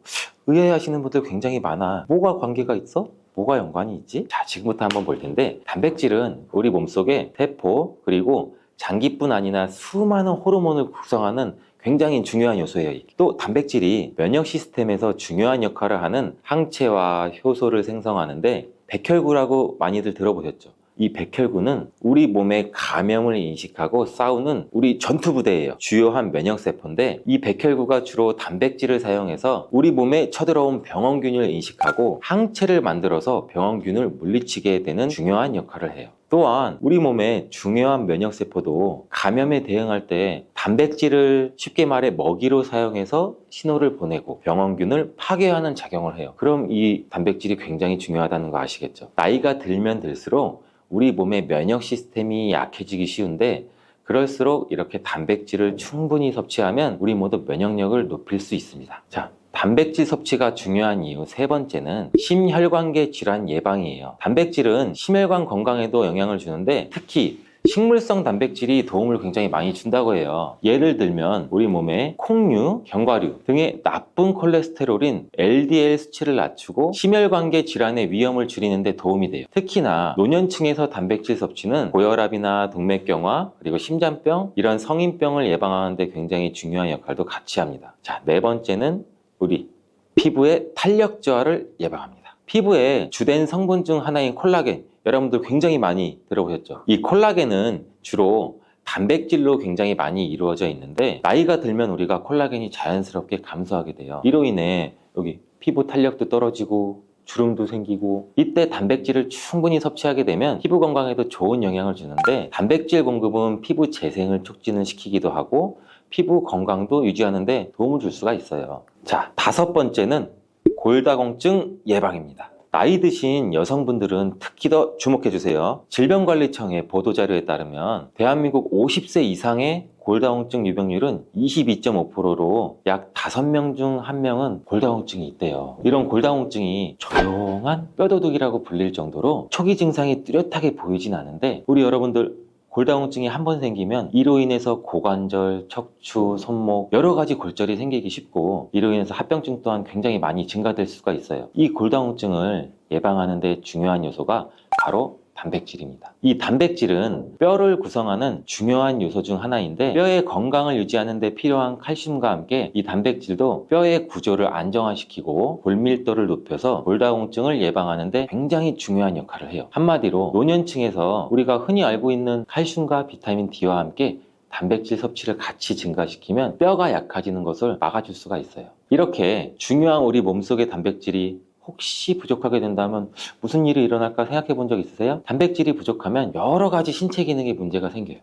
의아해하시는 분들 굉장히 많아. 뭐가 관계가 있어? 뭐가 연관이 있지? 자, 지금부터 한번 볼 텐데, 단백질은 우리 몸속에 세포 그리고 장기뿐 아니라 수많은 호르몬을 구성하는 굉장히 중요한 요소예요. 또 단백질이 면역 시스템에서 중요한 역할을 하는 항체와 효소를 생성하는데, 백혈구라고 많이들 들어보셨죠? 이 백혈구는 우리 몸의 감염을 인식하고 싸우는 우리 전투부대예요. 주요한 면역세포인데, 이 백혈구가 주로 단백질을 사용해서 우리 몸에 쳐들어온 병원균을 인식하고 항체를 만들어서 병원균을 물리치게 되는 중요한 역할을 해요. 또한 우리 몸의 중요한 면역세포도 감염에 대응할 때 단백질을 쉽게 말해 먹이로 사용해서 신호를 보내고 병원균을 파괴하는 작용을 해요. 그럼 이 단백질이 굉장히 중요하다는 거 아시겠죠? 나이가 들면 들수록 우리 몸의 면역 시스템이 약해지기 쉬운데, 그럴수록 이렇게 단백질을 충분히 섭취하면 우리 모두 면역력을 높일 수 있습니다. 자, 단백질 섭취가 중요한 이유 세 번째는 심혈관계 질환 예방이에요. 단백질은 심혈관 건강에도 영향을 주는데, 특히 식물성 단백질이 도움을 굉장히 많이 준다고 해요. 예를 들면 우리 몸에 콩류, 견과류 등의 나쁜 콜레스테롤인 LDL 수치를 낮추고 심혈관계 질환의 위험을 줄이는 데 도움이 돼요. 특히나 노년층에서 단백질 섭취는 고혈압이나 동맥경화 그리고 심장병, 이런 성인병을 예방하는 데 굉장히 중요한 역할도 같이 합니다. 자, 네 번째는 우리 피부의 탄력 저하를 예방합니다. 피부의 주된 성분 중 하나인 콜라겐, 여러분들 굉장히 많이 들어보셨죠? 이 콜라겐은 주로 단백질로 굉장히 많이 이루어져 있는데, 나이가 들면 우리가 콜라겐이 자연스럽게 감소하게 돼요. 이로 인해 여기 피부 탄력도 떨어지고 주름도 생기고, 이때 단백질을 충분히 섭취하게 되면 피부 건강에도 좋은 영향을 주는데, 단백질 공급은 피부 재생을 촉진을 시키기도 하고 피부 건강도 유지하는 데 도움을 줄 수가 있어요. 자, 다섯 번째는 골다공증 예방입니다. 나이 드신 여성분들은 특히 더 주목해 주세요. 질병관리청의 보도자료에 따르면 대한민국 50세 이상의 골다공증 유병률은 22.5%로 약 5명 중 1명은 골다공증이 있대요. 이런 골다공증이 조용한 뼈도둑이라고 불릴 정도로 초기 증상이 뚜렷하게 보이진 않은데, 우리 여러분들 골다공증이 한번 생기면 이로 인해서 고관절, 척추, 손목 여러 가지 골절이 생기기 쉽고, 이로 인해서 합병증 또한 굉장히 많이 증가될 수가 있어요. 이 골다공증을 예방하는 데 중요한 요소가 바로 단백질입니다. 이 단백질은 뼈를 구성하는 중요한 요소 중 하나인데, 뼈의 건강을 유지하는 데 필요한 칼슘과 함께 이 단백질도 뼈의 구조를 안정화시키고 골밀도를 높여서 골다공증을 예방하는 데 굉장히 중요한 역할을 해요. 한마디로 노년층에서 우리가 흔히 알고 있는 칼슘과 비타민 D와 함께 단백질 섭취를 같이 증가시키면 뼈가 약해지는 것을 막아줄 수가 있어요. 이렇게 중요한 우리 몸속의 단백질이 혹시 부족하게 된다면 무슨 일이 일어날까 생각해 본 적 있으세요? 단백질이 부족하면 여러 가지 신체 기능에 문제가 생겨요.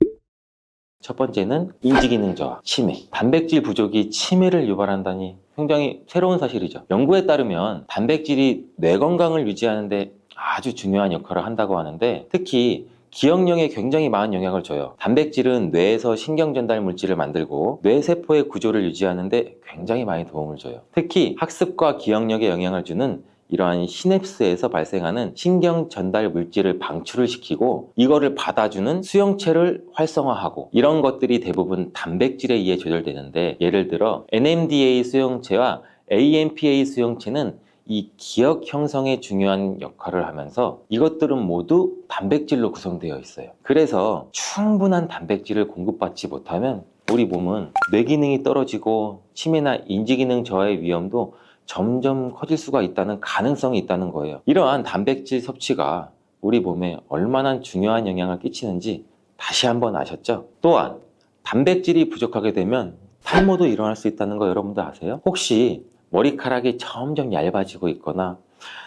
첫 번째는 인지기능 저하, 치매. 단백질 부족이 치매를 유발한다니 굉장히 새로운 사실이죠. 연구에 따르면 단백질이 뇌 건강을 유지하는 데 아주 중요한 역할을 한다고 하는데, 특히 기억력에 굉장히 많은 영향을 줘요. 단백질은 뇌에서 신경 전달 물질을 만들고 뇌세포의 구조를 유지하는 데 굉장히 많이 도움을 줘요. 특히 학습과 기억력에 영향을 주는 이러한 시냅스에서 발생하는 신경 전달 물질을 방출을 시키고, 이거를 받아주는 수용체를 활성화하고, 이런 것들이 대부분 단백질에 의해 조절되는데, 예를 들어 NMDA 수용체와 AMPA 수용체는 이 기억 형성에 중요한 역할을 하면서 이것들은 모두 단백질로 구성되어 있어요. 그래서 충분한 단백질을 공급받지 못하면 우리 몸은 뇌 기능이 떨어지고 치매나 인지기능 저하의 위험도 점점 커질 수가 있다는 가능성이 있다는 거예요. 이러한 단백질 섭취가 우리 몸에 얼마나 중요한 영향을 끼치는지 다시 한번 아셨죠? 또한 단백질이 부족하게 되면 탈모도 일어날 수 있다는 거 여러분들 아세요? 혹시 머리카락이 점점 얇아지고 있거나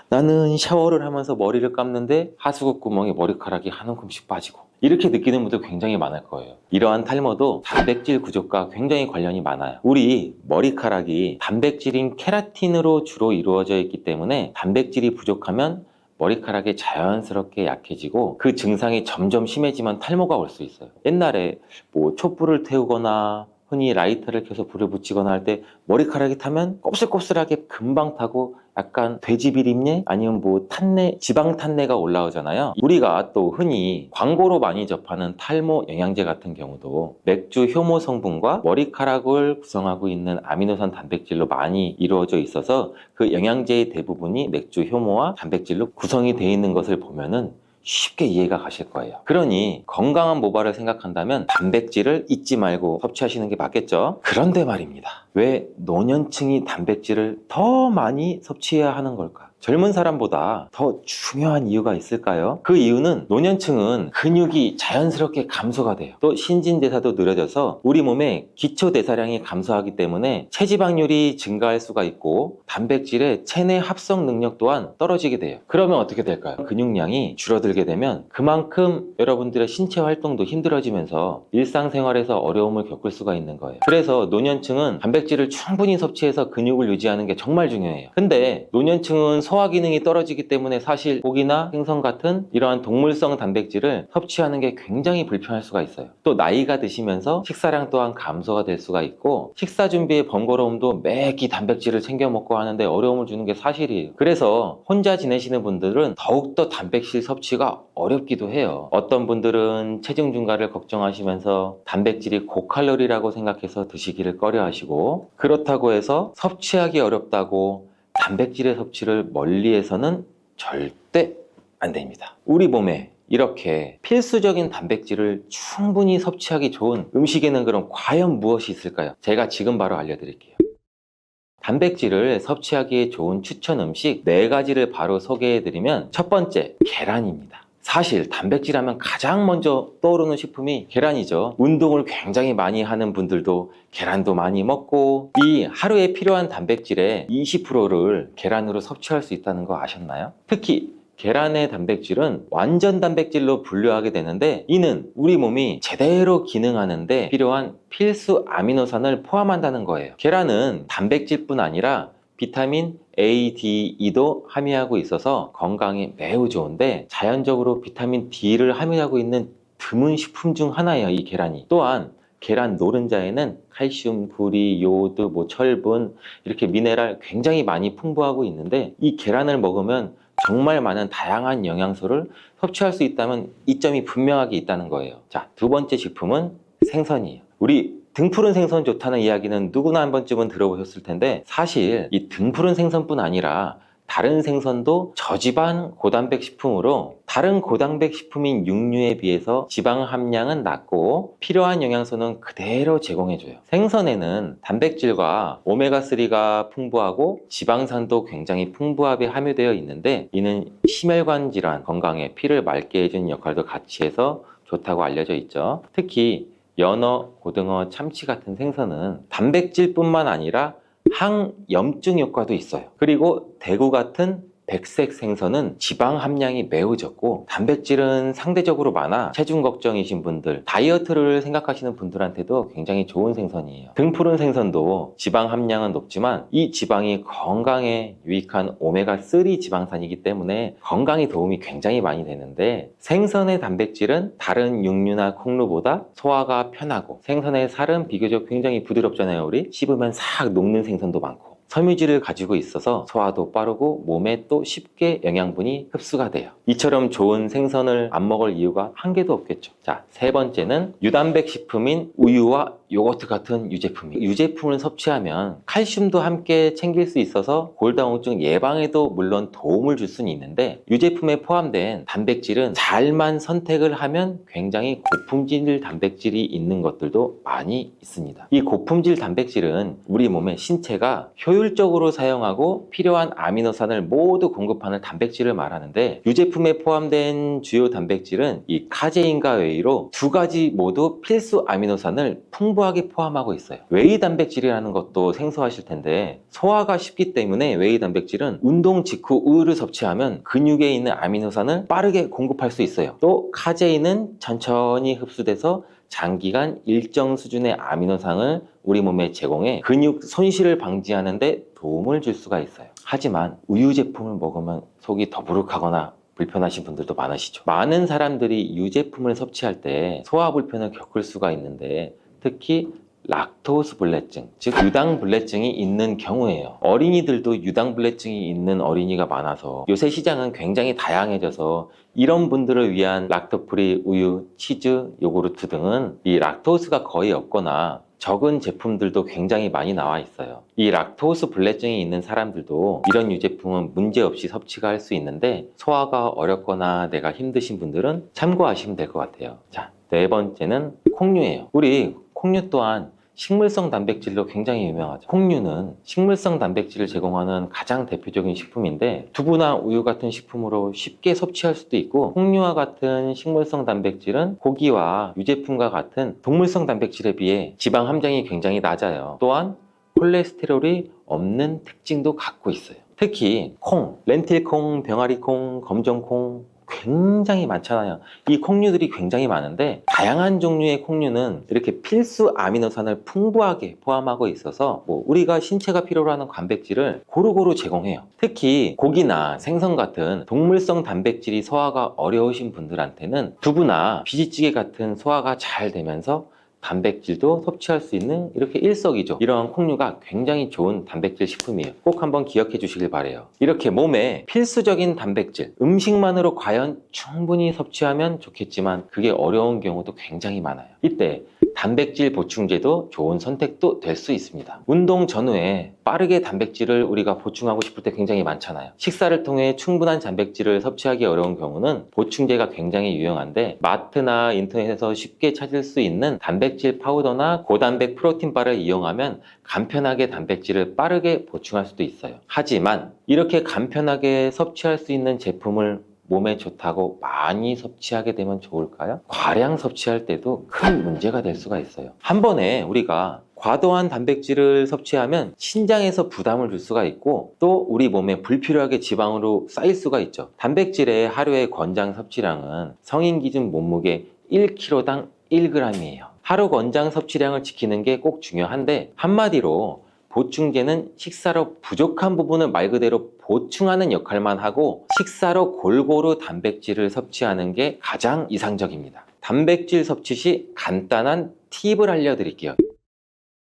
나는 샤워를 하면서 머리를 감는데 하수구 구멍에 머리카락이 한 움큼씩 빠지고 이렇게 느끼는 분들 굉장히 많을 거예요. 이러한 탈모도 단백질 부족과 굉장히 관련이 많아요. 우리 머리카락이 단백질인 케라틴으로 주로 이루어져 있기 때문에 단백질이 부족하면 머리카락이 자연스럽게 약해지고 그 증상이 점점 심해지면 탈모가 올 수 있어요. 옛날에 뭐 촛불을 태우거나 흔히 라이터를 켜서 불을 붙이거나 할 때 머리카락이 타면 곱슬곱슬하게 금방 타고 약간 돼지 비린내 아니면 뭐 탄내, 지방 탄내가 올라오잖아요. 우리가 또 흔히 광고로 많이 접하는 탈모 영양제 같은 경우도 맥주 효모 성분과 머리카락을 구성하고 있는 아미노산 단백질로 많이 이루어져 있어서 그 영양제의 대부분이 맥주 효모와 단백질로 구성이 되어 있는 것을 보면은 쉽게 이해가 가실 거예요. 그러니 건강한 모발을 생각한다면 단백질을 잊지 말고 섭취하시는 게 맞겠죠? 그런데 말입니다. 왜 노년층이 단백질을 더 많이 섭취해야 하는 걸까? 젊은 사람보다 더 중요한 이유가 있을까요? 그 이유는 노년층은 근육이 자연스럽게 감소가 돼요. 또 신진대사도 느려져서 우리 몸의 기초대사량이 감소하기 때문에 체지방률이 증가할 수가 있고 단백질의 체내 합성 능력 또한 떨어지게 돼요. 그러면 어떻게 될까요? 근육량이 줄어들게 되면 그만큼 여러분들의 신체 활동도 힘들어지면서 일상생활에서 어려움을 겪을 수가 있는 거예요. 그래서 노년층은 단백질을 충분히 섭취해서 근육을 유지하는 게 정말 중요해요. 근데 노년층은 소화 기능이 떨어지기 때문에 사실 고기나 생선 같은 이러한 동물성 단백질을 섭취하는 게 굉장히 불편할 수가 있어요. 또 나이가 드시면서 식사량 또한 감소가 될 수가 있고 식사 준비의 번거로움도 매끼 단백질을 챙겨 먹고 하는데 어려움을 주는 게 사실이에요. 그래서 혼자 지내시는 분들은 더욱더 단백질 섭취가 어렵기도 해요. 어떤 분들은 체중 증가를 걱정하시면서 단백질이 고칼로리라고 생각해서 드시기를 꺼려 하시고 그렇다고 해서 섭취하기 어렵다고 단백질의 섭취를 멀리해서는 절대 안 됩니다. 우리 몸에 이렇게 필수적인 단백질을 충분히 섭취하기 좋은 음식에는 그럼 과연 무엇이 있을까요? 제가 지금 바로 알려드릴게요. 단백질을 섭취하기에 좋은 추천 음식 4가지를 바로 소개해드리면 첫 번째, 계란입니다. 사실 단백질 하면 가장 먼저 떠오르는 식품이 계란이죠. 운동을 굉장히 많이 하는 분들도 계란도 많이 먹고 이 하루에 필요한 단백질의 20%를 계란으로 섭취할 수 있다는 거 아셨나요? 특히 계란의 단백질은 완전 단백질로 분류하게 되는데 이는 우리 몸이 제대로 기능하는데 필요한 필수 아미노산을 포함한다는 거예요. 계란은 단백질뿐 아니라 비타민 A, D, E도 함유하고 있어서 건강에 매우 좋은데 자연적으로 비타민 D를 함유하고 있는 드문 식품 중 하나예요, 이 계란이. 또한 계란 노른자에는 칼슘, 구리, 요오드, 철분 이렇게 미네랄 굉장히 많이 풍부하고 있는데 이 계란을 먹으면 정말 많은 다양한 영양소를 섭취할 수 있다면 이점이 분명하게 있다는 거예요. 자, 두 번째 식품은 생선이에요. 우리 등푸른 생선 좋다는 이야기는 누구나 한 번쯤은 들어보셨을 텐데 사실 이 등푸른 생선뿐 아니라 다른 생선도 저지방 고단백 식품으로 다른 고단백 식품인 육류에 비해서 지방 함량은 낮고 필요한 영양소는 그대로 제공해줘요. 생선에는 단백질과 오메가3가 풍부하고 지방산도 굉장히 풍부하게 함유되어 있는데 이는 심혈관 질환 건강에 피를 맑게 해주는 역할도 같이 해서 좋다고 알려져 있죠. 특히 연어, 고등어, 참치 같은 생선은 단백질뿐만 아니라 항염증 효과도 있어요. 그리고 대구 같은 백색 생선은 지방 함량이 매우 적고 단백질은 상대적으로 많아 체중 걱정이신 분들, 다이어트를 생각하시는 분들한테도 굉장히 좋은 생선이에요. 등푸른 생선도 지방 함량은 높지만 이 지방이 건강에 유익한 오메가3 지방산이기 때문에 건강에 도움이 굉장히 많이 되는데 생선의 단백질은 다른 육류나 콩류보다 소화가 편하고 생선의 살은 비교적 굉장히 부드럽잖아요. 우리 씹으면 싹 녹는 생선도 많고 섬유질을 가지고 있어서 소화도 빠르고 몸에 또 쉽게 영양분이 흡수가 돼요. 이처럼 좋은 생선을 안 먹을 이유가 한 개도 없겠죠. 자, 세 번째는 유단백 식품인 우유와 요거트 같은 유제품이에요. 유제품을 섭취하면 칼슘도 함께 챙길 수 있어서 골다공증 예방에도 물론 도움을 줄 수는 있는데 유제품에 포함된 단백질은 잘만 선택을 하면 굉장히 고품질 단백질이 있는 것들도 많이 있습니다. 이 고품질 단백질은 우리 몸의 신체가 효율 효율적으로 사용하고 필요한 아미노산을 모두 공급하는 단백질을 말하는데, 유제품에 포함된 주요 단백질은 이 카제인과 웨이로 두 가지 모두 필수 아미노산을 풍부하게 포함하고 있어요. 웨이 단백질이라는 것도 생소하실 텐데, 소화가 쉽기 때문에 웨이 단백질은 운동 직후 우유를 섭취하면 근육에 있는 아미노산을 빠르게 공급할 수 있어요. 또 카제인은 천천히 흡수돼서 장기간 일정 수준의 아미노산을 우리 몸에 제공해 근육 손실을 방지하는 데 도움을 줄 수가 있어요. 하지만 우유 제품을 먹으면 속이 더부룩하거나 불편하신 분들도 많으시죠. 많은 사람들이 유제품을 섭취할 때 소화 불편을 겪을 수가 있는데, 특히 락토스 불내증, 즉 유당불내증이 있는 경우에요. 어린이들도 유당불내증이 있는 어린이가 많아서 요새 시장은 굉장히 다양해져서 이런 분들을 위한 락토프리 우유, 치즈, 요구르트 등은 이 락토스가 거의 없거나 적은 제품들도 굉장히 많이 나와 있어요. 이 락토스 불내증이 있는 사람들도 이런 유제품은 문제없이 섭취가 할 수 있는데, 소화가 어렵거나 내가 힘드신 분들은 참고하시면 될 것 같아요. 자, 네 번째는 콩류예요. 우리 콩류 또한 식물성 단백질로 굉장히 유명하죠. 콩류는 식물성 단백질을 제공하는 가장 대표적인 식품인데, 두부나 우유 같은 식품으로 쉽게 섭취할 수도 있고, 콩류와 같은 식물성 단백질은 고기와 유제품과 같은 동물성 단백질에 비해 지방 함량이 굉장히 낮아요. 또한 콜레스테롤이 없는 특징도 갖고 있어요. 특히 콩, 렌틸콩, 병아리콩, 검정콩 굉장히 많잖아요. 이 콩류들이 굉장히 많은데, 다양한 종류의 콩류는 이렇게 필수 아미노산을 풍부하게 포함하고 있어서 우리가 신체가 필요로 하는 단백질을 고루고루 제공해요. 특히 고기나 생선 같은 동물성 단백질이 소화가 어려우신 분들한테는 두부나 비지찌개 같은 소화가 잘 되면서 단백질도 섭취할 수 있는 이렇게 일석이조, 이러한 콩류가 굉장히 좋은 단백질 식품이에요. 꼭 한번 기억해 주시길 바래요. 이렇게 몸에 필수적인 단백질, 음식만으로 과연 충분히 섭취하면 좋겠지만 그게 어려운 경우도 굉장히 많아요. 이때 단백질 보충제도 좋은 선택도 될 수 있습니다. 운동 전후에 빠르게 단백질을 우리가 보충하고 싶을 때 굉장히 많잖아요. 식사를 통해 충분한 단백질을 섭취하기 어려운 경우는 보충제가 굉장히 유용한데, 마트나 인터넷에서 쉽게 찾을 수 있는 단백질 파우더나 고단백 프로틴바를 이용하면 간편하게 단백질을 빠르게 보충할 수도 있어요. 하지만 이렇게 간편하게 섭취할 수 있는 제품을 몸에 좋다고 많이 섭취하게 되면 좋을까요? 과량 섭취할 때도 큰 문제가 될 수가 있어요. 한 번에 우리가 과도한 단백질을 섭취하면 신장에서 부담을 줄 수가 있고, 또 우리 몸에 불필요하게 지방으로 쌓일 수가 있죠. 단백질의 하루의 권장 섭취량은 성인 기준 몸무게 1kg당 1g이에요. 하루 권장 섭취량을 지키는 게 꼭 중요한데, 한마디로 보충제는 식사로 부족한 부분을 말 그대로 보충하는 역할만 하고, 식사로 골고루 단백질을 섭취하는 게 가장 이상적입니다. 단백질 섭취 시 간단한 팁을 알려드릴게요.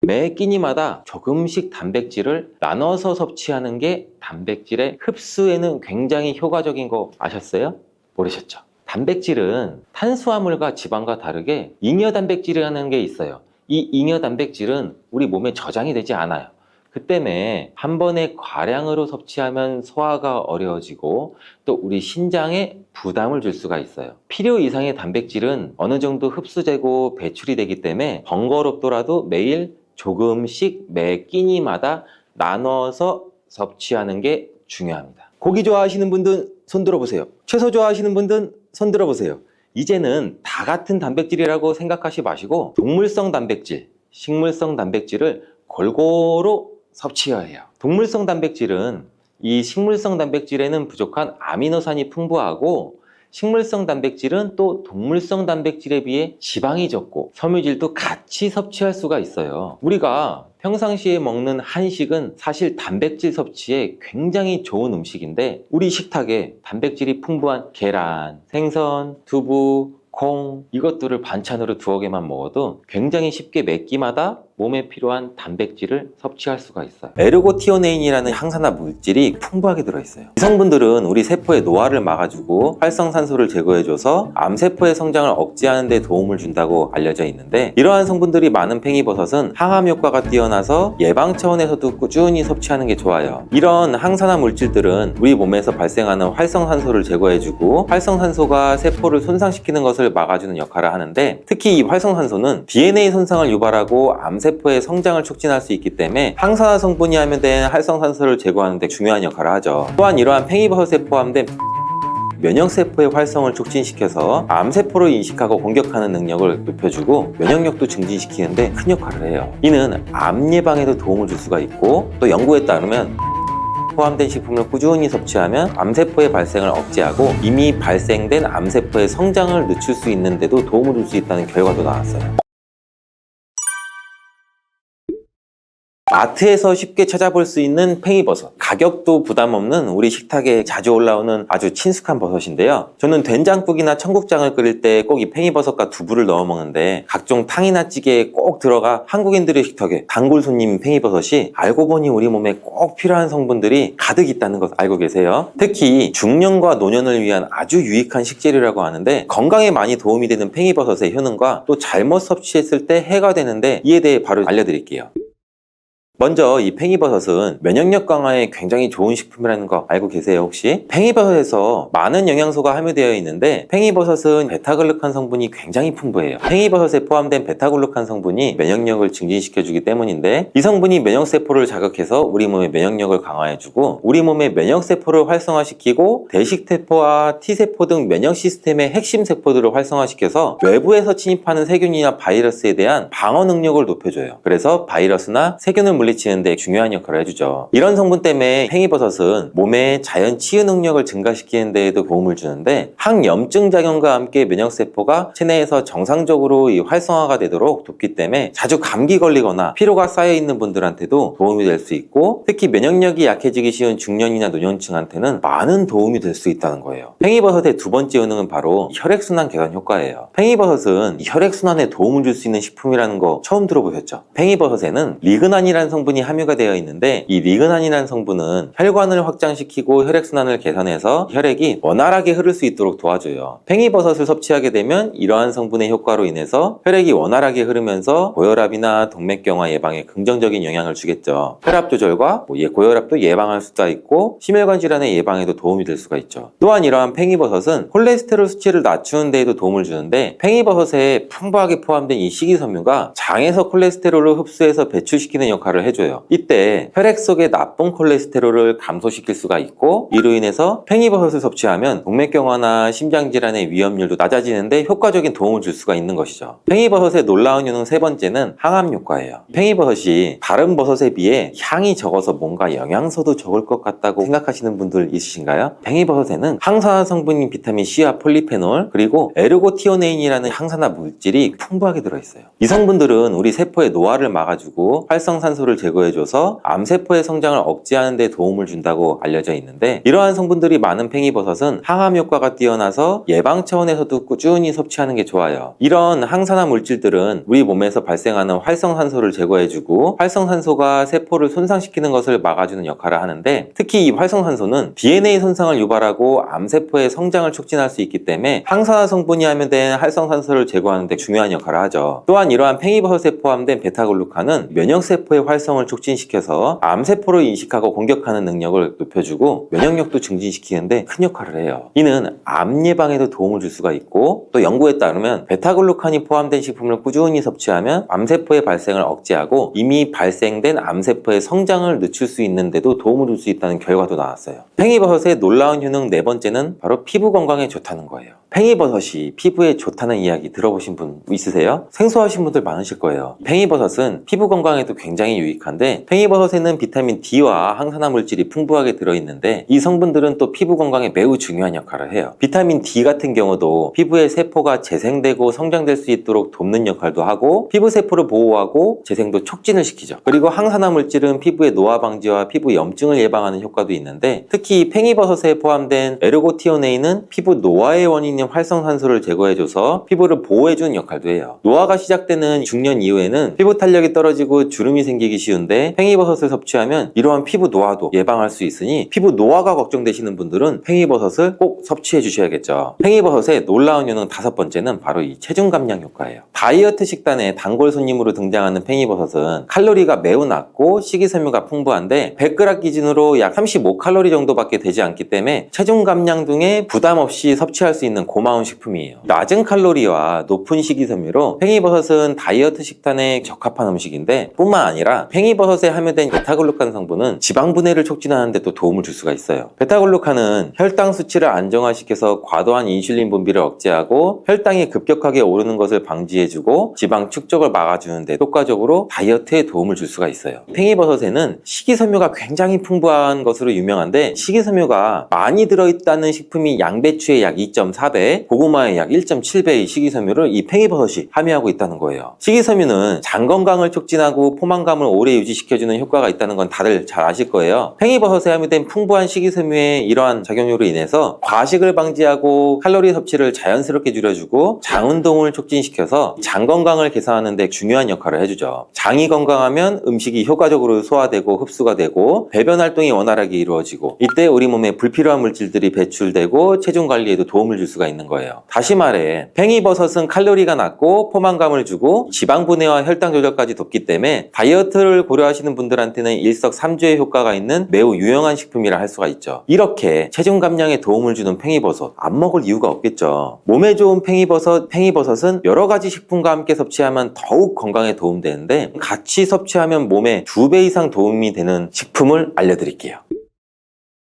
매 끼니마다 조금씩 단백질을 나눠서 섭취하는 게 단백질의 흡수에는 굉장히 효과적인 거 아셨어요? 모르셨죠? 단백질은 탄수화물과 지방과 다르게 잉여 단백질이라는 게 있어요. 이 잉여 단백질은 우리 몸에 저장이 되지 않아요. 그 때문에 한 번에 과량으로 섭취하면 소화가 어려워지고, 또 우리 신장에 부담을 줄 수가 있어요. 필요 이상의 단백질은 어느 정도 흡수되고 배출이 되기 때문에 번거롭더라도 매일 조금씩 매 끼니마다 나눠서 섭취하는 게 중요합니다. 고기 좋아하시는 분들은 손 들어보세요. 채소 좋아하시는 분들은 손 들어보세요. 이제는 다 같은 단백질이라고 생각하지 마시고 동물성 단백질, 식물성 단백질을 골고루 섭취해야 해요. 동물성 단백질은 이 식물성 단백질에는 부족한 아미노산이 풍부하고, 식물성 단백질은 또 동물성 단백질에 비해 지방이 적고 섬유질도 같이 섭취할 수가 있어요. 우리가 평상시에 먹는 한식은 사실 단백질 섭취에 굉장히 좋은 음식인데, 우리 식탁에 단백질이 풍부한 계란, 생선, 두부, 콩, 이것들을 반찬으로 두어 개만 먹어도 굉장히 쉽게 매 끼마다 몸에 필요한 단백질을 섭취할 수가 있어요. 에르고티오네인이라는 항산화 물질이 풍부하게 들어있어요. 이 성분들은 우리 세포의 노화를 막아주고 활성산소를 제거해줘서 암세포의 성장을 억제하는 데 도움을 준다고 알려져 있는데, 이러한 성분들이 많은 팽이버섯은 항암 효과가 뛰어나서 예방 차원에서도 꾸준히 섭취하는 게 좋아요. 이런 항산화 물질들은 우리 몸에서 발생하는 활성산소를 제거해주고, 활성산소가 세포를 손상시키는 것을 막아주는 역할을 하는데, 특히 이 활성산소는 DNA 손상을 유발하고 암세포 암세포의 성장을 촉진할 수 있기 때문에 항산화 성분이 함유된 활성산소를 제거하는 데 중요한 역할을 하죠. 또한 이러한 팽이버섯에 포함된 면역세포의 활성을 촉진시켜서 암세포를 인식하고 공격하는 능력을 높여주고 면역력도 증진시키는데 큰 역할을 해요. 이는 암 예방에도 도움을 줄 수가 있고, 또 연구에 따르면 포함된 식품을 꾸준히 섭취하면 암세포의 발생을 억제하고 이미 발생된 암세포의 성장을 늦출 수 있는데도 도움을 줄 수 있다는 결과도 나왔어요. 마트에서 쉽게 찾아볼 수 있는 팽이버섯, 가격도 부담 없는 우리 식탁에 자주 올라오는 아주 친숙한 버섯인데요. 저는 된장국이나 청국장을 끓일 때 꼭 이 팽이버섯과 두부를 넣어 먹는데, 각종 탕이나 찌개에 꼭 들어가 한국인들의 식탁에 단골 손님인 팽이버섯이 알고 보니 우리 몸에 꼭 필요한 성분들이 가득 있다는 것 알고 계세요? 특히 중년과 노년을 위한 아주 유익한 식재료라고 하는데, 건강에 많이 도움이 되는 팽이버섯의 효능과 또 잘못 섭취했을 때 해가 되는데, 이에 대해 바로 알려드릴게요. 먼저 이 팽이버섯은 면역력 강화에 굉장히 좋은 식품이라는 거 알고 계세요 혹시? 팽이버섯에서 많은 영양소가 함유되어 있는데, 팽이버섯은 베타글루칸 성분이 굉장히 풍부해요. 팽이버섯에 포함된 베타글루칸 성분이 면역력을 증진시켜주기 때문인데, 이 성분이 면역세포를 자극해서 우리 몸의 면역력을 강화해주고 우리 몸의 면역세포를 활성화시키고 대식세포와 T세포 등 면역 시스템의 핵심 세포들을 활성화시켜서 외부에서 침입하는 세균이나 바이러스에 대한 방어 능력을 높여줘요. 그래서 바이러스나 세균을 물리치는 데 중요한 역할을 해주죠. 이런 성분 때문에 팽이버섯은 몸의 자연 치유 능력을 증가시키는 데에도 도움을 주는데, 항염증 작용과 함께 면역세포가 체내에서 정상적으로 활성화가 되도록 돕기 때문에 자주 감기 걸리거나 피로가 쌓여있는 분들한테도 도움이 될 수 있고, 특히 면역력이 약해지기 쉬운 중년이나 노년층한테는 많은 도움이 될 수 있다는 거예요. 팽이버섯의 두 번째 효능은 바로 혈액순환 개선 효과예요. 팽이버섯은 혈액순환에 도움을 줄 수 있는 식품이라는 거 처음 들어보셨죠? 팽이버섯에는 리그난이라는 성분이 함유가 되어 있는데, 이 리그난이라는 성분은 혈관을 확장시키고 혈액순환을 개선해서 혈액이 원활하게 흐를 수 있도록 도와줘요. 팽이버섯을 섭취하게 되면 이러한 성분의 효과로 인해서 혈액이 원활하게 흐르면서 고혈압이나 동맥경화 예방에 긍정적인 영향을 주겠죠. 혈압 조절과 고혈압도 예방할 수가 있고 심혈관 질환의 예방에도 도움이 될 수가 있죠. 또한 이러한 팽이버섯은 콜레스테롤 수치를 낮추는 데에도 도움을 주는데, 팽이버섯에 풍부하게 포함된 이 식이섬유가 장에서 콜레스테롤을 흡수해서 배출시키는 역할을 해줘요. 이때 혈액 속의 나쁜 콜레스테롤을 감소시킬 수가 있고, 이로 인해서 팽이버섯을 섭취하면 동맥경화나 심장질환의 위험률도 낮아지는데 효과적인 도움을 줄 수가 있는 것이죠. 팽이버섯의 놀라운 효능 세 번째는 항암 효과예요. 팽이버섯이 다른 버섯에 비해 향이 적어서 뭔가 영양소도 적을 것 같다고 생각하시는 분들 있으신가요? 팽이버섯에는 항산화 성분인 비타민 C와 폴리페놀, 그리고 에르고티오네인이라는 항산화 물질이 풍부하게 들어있어요. 이 성분들은 우리 세포의 노화를 막아주고 활성산소를 제거해줘서 암세포의 성장을 억제하는 데 도움을 준다고 알려져 있는데, 이러한 성분들이 많은 팽이버섯은 항암 효과가 뛰어나서 예방 차원에서도 꾸준히 섭취하는 게 좋아요. 이런 항산화 물질들은 우리 몸에서 발생하는 활성산소를 제거해주고 활성산소가 세포를 손상시키는 것을 막아주는 역할을 하는데, 특히 이 활성산소는 DNA 손상을 유발하고 암세포의 성장을 촉진할 수 있기 때문에 항산화 성분이 함유된 활성산소를 제거하는 데 중요한 역할을 하죠. 또한 이러한 팽이버섯에 포함된 베타글루칸은 면역세포의 활성을 촉진시켜서 암세포를 인식하고 공격하는 능력을 높여주고 면역력도 증진시키는데 큰 역할을 해요. 이는 암 예방에도 도움을 줄 수가 있고, 또 연구에 따르면 베타글루칸이 포함된 식품을 꾸준히 섭취하면 암세포의 발생을 억제하고 이미 발생된 암세포의 성장을 늦출 수 있는데도 도움을 줄 수 있다는 결과도 나왔어요. 팽이버섯의 놀라운 효능 네 번째는 바로 피부 건강에 좋다는 거예요. 팽이버섯이 피부에 좋다는 이야기 들어보신 분 있으세요? 생소하신 분들 많으실 거예요. 팽이버섯은 피부 건강에도 굉장히 유익한데, 팽이버섯에는 비타민 D와 항산화 물질이 풍부하게 들어있는데, 이 성분들은 또 피부 건강에 매우 중요한 역할을 해요. 비타민 D 같은 경우도 피부의 세포가 재생되고 성장될 수 있도록 돕는 역할도 하고, 피부 세포를 보호하고 재생도 촉진을 시키죠. 그리고 항산화 물질은 피부의 노화 방지와 피부 염증을 예방하는 효과도 있는데, 특히 팽이버섯에 포함된 에르고티오네인은 피부 노화의 원인인 활성산소를 제거해줘서 피부를 보호해주는 역할도 해요. 노화가 시작되는 중년 이후에는 피부 탄력이 떨어지고 주름이 생기기 빠지기 쉬운데 팽이버섯을 섭취하면 이러한 피부 노화도 예방할 수 있으니 피부 노화가 걱정되시는 분들은 팽이버섯을 꼭 섭취해 주셔야겠죠. 팽이버섯의 놀라운 효능 5번째는 바로 이 체중 감량 효과예요. 다이어트 식단에 단골 손님으로 등장하는 팽이버섯은 칼로리가 매우 낮고 식이섬유가 풍부한데 100g 기준으로 약 35칼로리 정도밖에 되지 않기 때문에 체중 감량 등에 부담 없이 섭취할 수 있는 고마운 식품이에요. 낮은 칼로리와 높은 식이섬유로 팽이버섯은 다이어트 식단에 적합한 음식인데 뿐만 아니라 팽이버섯에 함유된 베타글루칸 성분은 지방 분해를 촉진하는 데 또 도움을 줄 수가 있어요. 베타글루칸은 혈당 수치를 안정화시켜서 과도한 인슐린 분비를 억제하고 혈당이 급격하게 오르는 것을 방지해주고 지방 축적을 막아주는 데 효과적으로 다이어트에 도움을 줄 수가 있어요. 팽이버섯에는 식이섬유가 굉장히 풍부한 것으로 유명한데 식이섬유가 많이 들어있다는 식품이 양배추의 약 2.4배, 고구마의 약 1.7배의 식이섬유를 이 팽이버섯이 함유하고 있다는 거예요. 식이섬유는 장 건강을 촉진하고 포만감을 오래 유지시켜주는 효과가 있다는 건 다들 잘 아실 거예요. 팽이버섯에 함유된 풍부한 식이섬유의 이러한 작용으로 인해서 과식을 방지하고 칼로리 섭취를 자연스럽게 줄여주고 장 운동을 촉진시켜서 장 건강을 개선하는 데 중요한 역할을 해주죠. 장이 건강하면 음식이 효과적으로 소화되고 흡수가 되고 배변 활동이 원활하게 이루어지고 이때 우리 몸에 불필요한 물질들이 배출되고 체중 관리에도 도움을 줄 수가 있는 거예요. 다시 말해 팽이버섯은 칼로리가 낮고 포만감을 주고 지방 분해와 혈당 조절까지 돕기 때문에 다이어트를 고려하시는 분들한테는 일석삼조의 효과가 있는 매우 유용한 식품이라 할 수가 있죠. 이렇게 체중 감량에 도움을 주는 팽이버섯 안 먹을 이유가 없겠죠. 몸에 좋은 팽이버섯은 여러 가지 식품과 함께 섭취하면 더욱 건강에 도움되는데 같이 섭취하면 몸에 2배 이상 도움이 되는 식품을 알려드릴게요.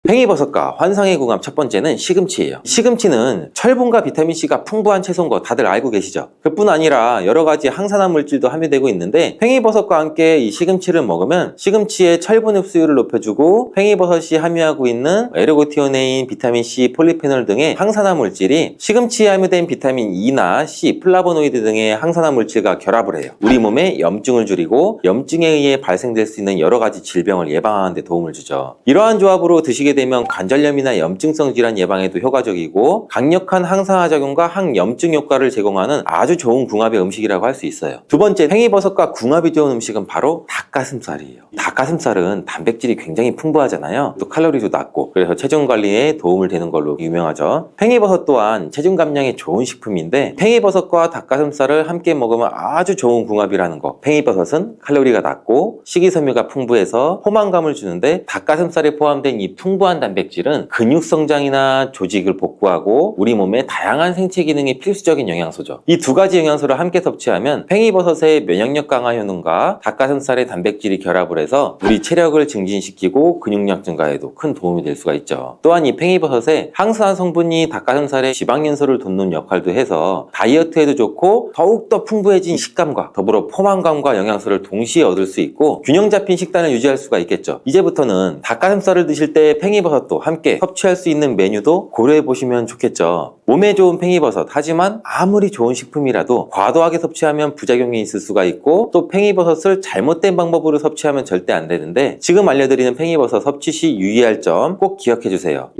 팽이버섯과 환상의 궁합 첫 번째는 시금치예요. 시금치는 철분과 비타민C가 풍부한 채소인 거 다들 알고 계시죠? 그뿐 아니라 여러 가지 항산화 물질도 함유되고 있는데 팽이버섯과 함께 이 시금치를 먹으면 시금치의 철분 흡수율을 높여주고 팽이버섯이 함유하고 있는 에르고티오네인, 비타민C, 폴리페놀 등의 항산화 물질이 시금치에 함유된 비타민 E나 C, 플라보노이드 등의 항산화 물질과 결합을 해요. 우리 몸에 염증을 줄이고 염증에 의해 발생될 수 있는 여러 가지 질병을 예방하는 데 도움을 주죠. 이러한 조합으로 드시게 되면 관절염이나 염증성 질환 예방에도 효과적이고 강력한 항산화 작용과 항염증 효과를 제공하는 아주 좋은 궁합의 음식이라고 할 수 있어요. 두 번째, 팽이버섯과 궁합이 좋은 음식은 바로 닭가슴살이에요. 닭가슴살은 단백질이 굉장히 풍부하잖아요. 또 칼로리도 낮고 그래서 체중 관리에 도움을 되는 걸로 유명하죠. 팽이버섯 또한 체중 감량에 좋은 식품인데 팽이버섯과 닭가슴살을 함께 먹으면 아주 좋은 궁합이라는 거. 팽이버섯은 칼로리가 낮고 식이섬유가 풍부해서 포만감을 주는데 닭가슴살에 포함된 이 풍부한 단백질은 근육 성장이나 조직을 복구하고 우리 몸의 다양한 생체 기능에 필수적인 영양소죠. 이 두 가지 영양소를 함께 섭취하면 팽이버섯의 면역력 강화 효능과 닭가슴살의 단백질이 결합을 해서 우리 체력을 증진시키고 근육량 증가에도 큰 도움이 될 수가 있죠. 또한 이 팽이버섯에 항산화 성분이 닭가슴살의 지방연소를 돋는 역할도 해서 다이어트에도 좋고 더욱더 풍부해진 식감과 더불어 포만감과 영양소를 동시에 얻을 수 있고 균형 잡힌 식단을 유지할 수가 있겠죠. 이제부터는 닭가슴살을 드실 때 팽이버섯도 함께 섭취할 수 있는 메뉴도 고려해 보시면 좋겠죠. 몸에 좋은 팽이버섯, 하지만 아무리 좋은 식품이라도 과도하게 섭취하면 부작용이 있을 수가 있고 또 팽이버섯을 잘못된 방법으로 섭취하면 절대 안 되는데 지금 알려드리는 팽이버섯 섭취 시 유의할 점 꼭 기억해 주세요.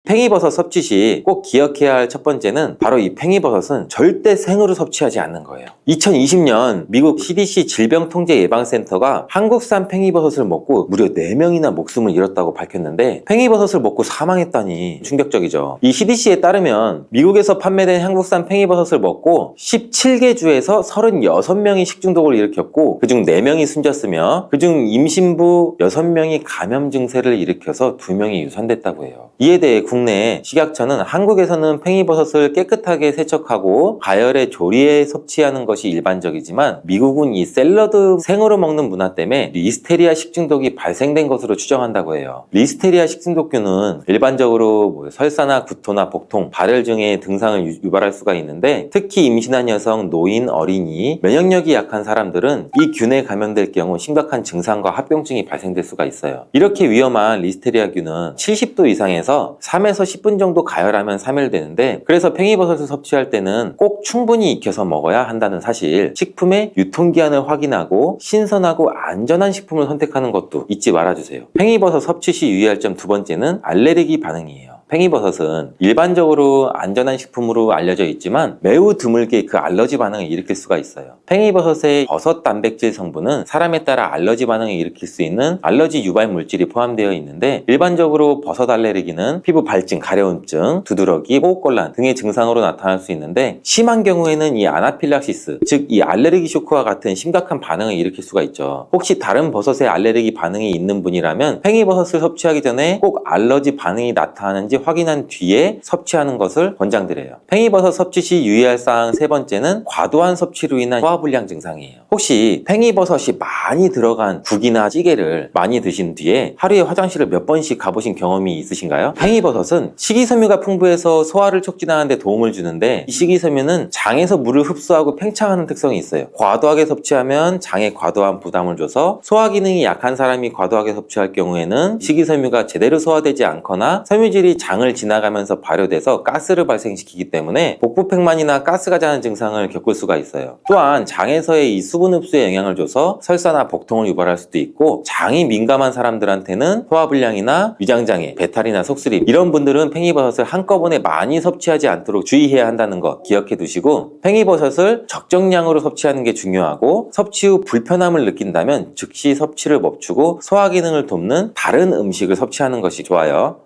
팽이버섯 섭취 시 꼭 기억해야 할 첫 번째는 바로 이 팽이버섯은 절대 생으로 섭취하지 않는 거예요. 2020년 미국 CDC 질병통제예방센터가 한국산 팽이버섯을 먹고 무려 4명이나 목숨을 잃었다고 밝혔는데 팽이버섯을 먹고 사망했다니 충격적이죠. 이 CDC에 따르면 미국에서 판매된 한국산 팽이버섯을 먹고 17개 주에서 36명이 식중독을 일으켰고 그중 4명이 숨졌으며 그중 임신부 6명이 감염 증세를 일으켜서 2명이 유산됐다고 해요. 이에 대해 국내 식약처는 한국에서는 팽이버섯을 깨끗하게 세척하고 가열에 조리해 섭취하는 것이 일반적이지만 미국은 이 샐러드 생으로 먹는 문화 때문에 리스테리아 식중독이 발생된 것으로 추정한다고 해요. 리스테리아 식중독균은 일반적으로 설사나 구토나 복통, 발열 등의 증상을 유발할 수가 있는데 특히 임신한 여성, 노인, 어린이, 면역력이 약한 사람들은 이 균에 감염될 경우 심각한 증상과 합병증이 발생될 수가 있어요. 이렇게 위험한 리스테리아균은 70도 이상에서 3에서 10분 정도 가열하면 사멸되는데 그래서 팽이버섯을 섭취할 때는 꼭 충분히 익혀서 먹어야 한다는 사실, 식품의 유통기한을 확인하고 신선하고 안전한 식품을 선택하는 것도 잊지 말아주세요. 팽이버섯 섭취 시 유의할 점 두 번째는 알레르기 반응이에요. 팽이버섯은 일반적으로 안전한 식품으로 알려져 있지만 매우 드물게 그 알러지 반응을 일으킬 수가 있어요. 팽이버섯의 버섯 단백질 성분은 사람에 따라 알러지 반응을 일으킬 수 있는 알러지 유발 물질이 포함되어 있는데, 일반적으로 버섯 알레르기는 피부 발진, 가려움증, 두드러기, 호흡곤란 등의 증상으로 나타날 수 있는데, 심한 경우에는 이 아나필락시스, 즉 이 알레르기 쇼크와 같은 심각한 반응을 일으킬 수가 있죠. 혹시 다른 버섯에 알레르기 반응이 있는 분이라면 팽이버섯을 섭취하기 전에 꼭 알러지 반응이 나타나는지 확인한 뒤에 섭취하는 것을 권장드려요. 팽이버섯 섭취 시 유의할 사항 세 번째는 과도한 섭취로 인한 소화불량 증상이에요. 혹시 팽이버섯이 많이 들어간 국이나 찌개를 많이 드신 뒤에 하루에 화장실을 몇 번씩 가보신 경험이 있으신가요? 팽이버섯은 식이섬유가 풍부해서 소화를 촉진하는 데 도움을 주는데, 이 식이섬유는 장에서 물을 흡수하고 팽창하는 특성이 있어요. 과도하게 섭취하면 장에 과도한 부담을 줘서 소화 기능이 약한 사람이 과도하게 섭취할 경우에는 식이섬유가 제대로 소화되지 않거나 섬유질이 장을 지나가면서 발효돼서 가스를 발생시키기 때문에 복부팽만이나 가스가 자는 증상을 겪을 수가 있어요. 또한 장에서의 이 수분 흡수에 영향을 줘서 설사나 복통을 유발할 수도 있고, 장이 민감한 사람들한테는 소화불량이나 위장장애, 배탈이나 속쓰림, 이런 분들은 팽이버섯을 한꺼번에 많이 섭취하지 않도록 주의해야 한다는 거 기억해 두시고, 팽이버섯을 적정량으로 섭취하는 게 중요하고, 섭취 후 불편함을 느낀다면 즉시 섭취를 멈추고 소화 기능을 돕는 다른 음식을 섭취하는 것이 좋아요.